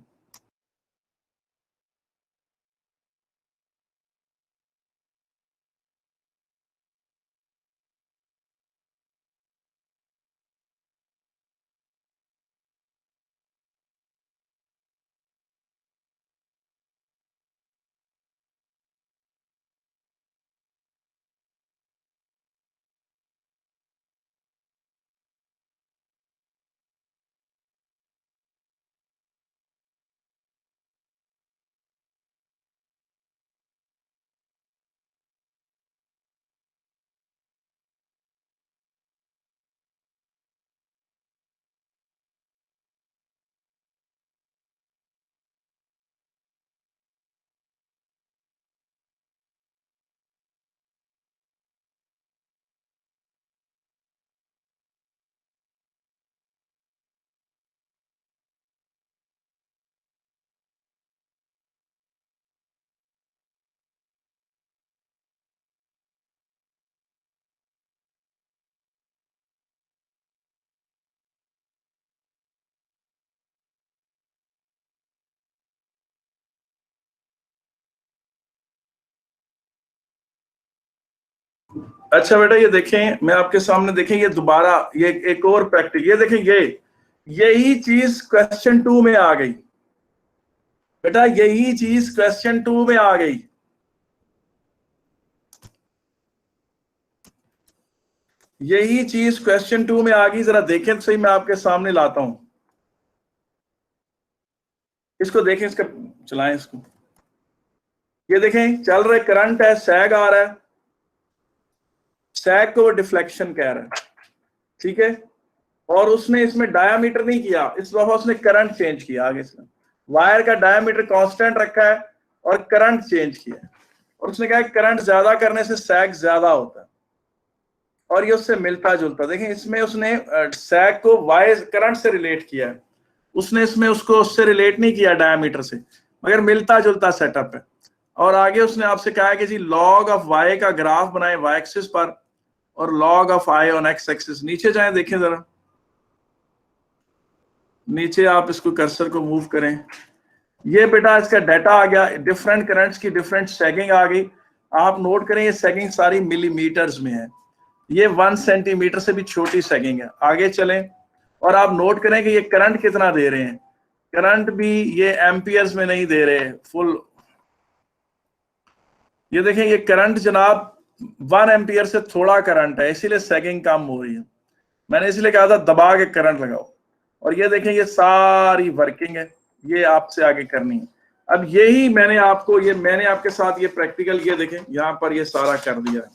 अच्छा बेटा ये देखें, मैं आपके सामने देखें ये दोबारा ये एक और प्रैक्टिस, ये देखें यही चीज क्वेश्चन 2 में आ गई बेटा, यही चीज क्वेश्चन 2 में आ गई। यही चीज क्वेश्चन 2 में आ गई, जरा देखें तो सही, मैं आपके सामने लाता हूं, इसको देखें, इसका चलाएं इसको। ये देखें चल रहे करंट है, सैग आ रहा है, सैग को वो डिफ्लेक्शन कह रहा है, ठीक है। और उसने इसमें डायामीटर नहीं किया, इस दफा उसने करंट चेंज किया आगे से, वायर का डायामीटर कांस्टेंट रखा है और करंट चेंज किया है, और उसने कहा करंट ज्यादा करने से सैग ज्यादा होता है, और ये उससे मिलता जुलता। देखें इसमें उसने सैग को वाई करंट से रिलेट किया है, उसने इसमें उसको उससे रिलेट नहीं किया डायामीटर से, मगर मिलता जुलता सेटअप है। और आगे उसने आपसे कहा है कि जी लॉग ऑफ वाई का ग्राफ बनाए वाई एक्सिस पर और log of I on x axis. नीचे जाएं, देखें जरा नीचे, आप इसको कर्सर को मूव करें, ये बेटा इसका डाटा आ गया, डिफरेंट करंट्स की डिफरेंट सेगिंग आ गई। आप नोट करें ये सेगिंग सारी मिलीमीटर्स में है, ये 1 सेंटीमीटर से भी छोटी सेगिंग है। आगे चलें और आप नोट करें कि ये करंट कितना दे रहे हैं, करंट भी ये एम्पियर्स में नहीं दे रहे फुल। ये देखें ये करंट जनाब 1 एम्पियर से थोड़ा करंट है, इसीलिए सेगिंग कम हो रही है। मैंने इसलिए कहा था दबा के करंट लगाओ। और ये देखें ये सारी वर्किंग है, ये आपसे आगे करनी है। अब यही मैंने आपके साथ ये प्रैक्टिकल, ये देखें यहां पर ये सारा कर दिया है,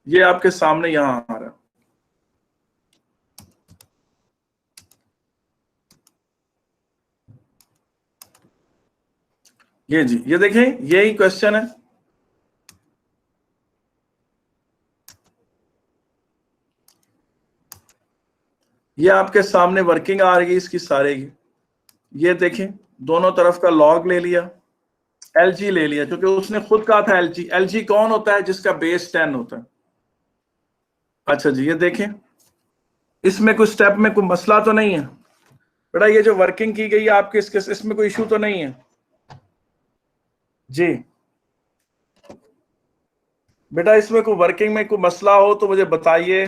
ये आपके सामने यहां आ रहा है। ये जी, ये देखें यही क्वेश्चन है, ये आपके सामने वर्किंग आ रही है इसकी सारे की। ये देखें दोनों तरफ का लॉग ले लिया, LG ले लिया, क्योंकि उसने खुद कहा था LG। LG कौन होता है? जिसका बेस 10 होता है। अच्छा जी, ये देखें इसमें कुछ स्टेप में कोई मसला तो नहीं है बेटा, ये जो वर्किंग की गई है आपके इसमें कोई इशू तो नहीं है जी बेटा? इसमें कोई वर्किंग में कोई मसला हो तो मुझे बताइए।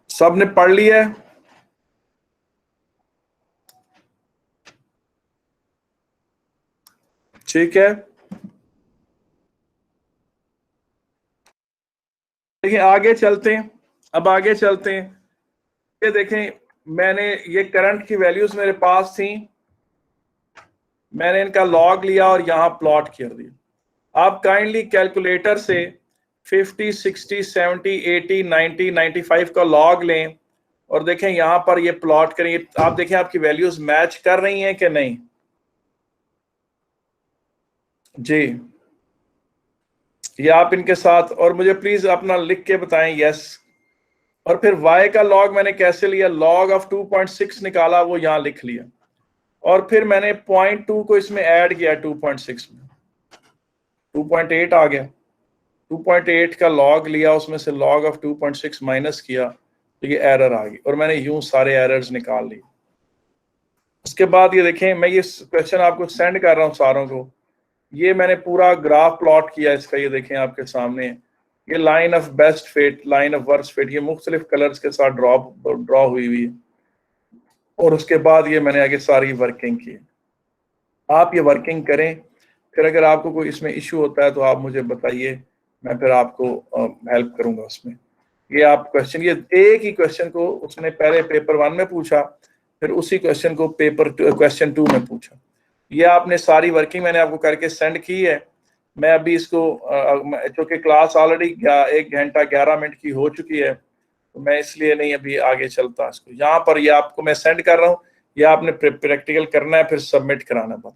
सब ने पढ़ लिया है? ठीक है, देखिए आगे चलते हैं। अब आगे चलते हैं, ये देखें मैंने ये करंट की वैल्यूज मेरे पास थी, मैंने इनका लॉग लिया और यहां प्लॉट कर दिया। आप काइंडली कैलकुलेटर से 50, 60, 70, 80, 90, 95 का लॉग लें और देखें यहां पर ये प्लॉट करें। आप देखें आपकी वैल्यूज मैच कर रही हैं कि नहीं जी। ये आप इनके साथ, और मुझे प्लीज अपना लिख के बताएं यस। और फिर y का लॉग मैंने कैसे लिया, लॉग ऑफ 2.6 निकाला, वो यहां लिख लिया। और फिर मैंने 0.2 को इसमें ऐड किया 2.6 में, 2.8 आ गया। 2.8 का लॉग लिया, उसमें से लॉग ऑफ 2.6 माइनस किया तो ये एरर आ गई, और मैंने यूं सारे एरर्स निकाल लिए। उसके बाद ये देखें, मैं ये क्वेश्चन आपको सेंड कर रहा हूं सारों को, ये मैंने पूरा ग्राफ प्लॉट किया इसका। ये देखें आपके सामने, ये line of best fit, line of worst fit, ये मुख्तलिफ कलर्स के साथ ड्रॉ हुई है। और उसके बाद ये मैंने आगे सारी वर्किंग की। आप ये वर्किंग करें, फिर अगर आपको कोई इसमें इशू होता है तो आप मुझे बताइए, मैं फिर आपको हेल्प करूंगा उसमें। ये आप क्वेश्चन, ये एक ही क्वेश्चन को उसने पहले पेपर 1 में पूछा, फिर उसी क्वेश्चन को क्वेश्चन 2 में पूछा। ये आपने सारी वर्किंग मैंने आपको करके सेंड की है। मैं अभी इसको चूंकि क्लास ऑलरेडी 1 घंटा 11 मिनट की हो चुकी है, तो मैं इसलिए नहीं अभी आगे चलता इसको। यहाँ पर ये आपको मैं सेंड कर रहा हूँ, ये आपने प्रैक्टिकल करना है, फिर सबमिट कराना है।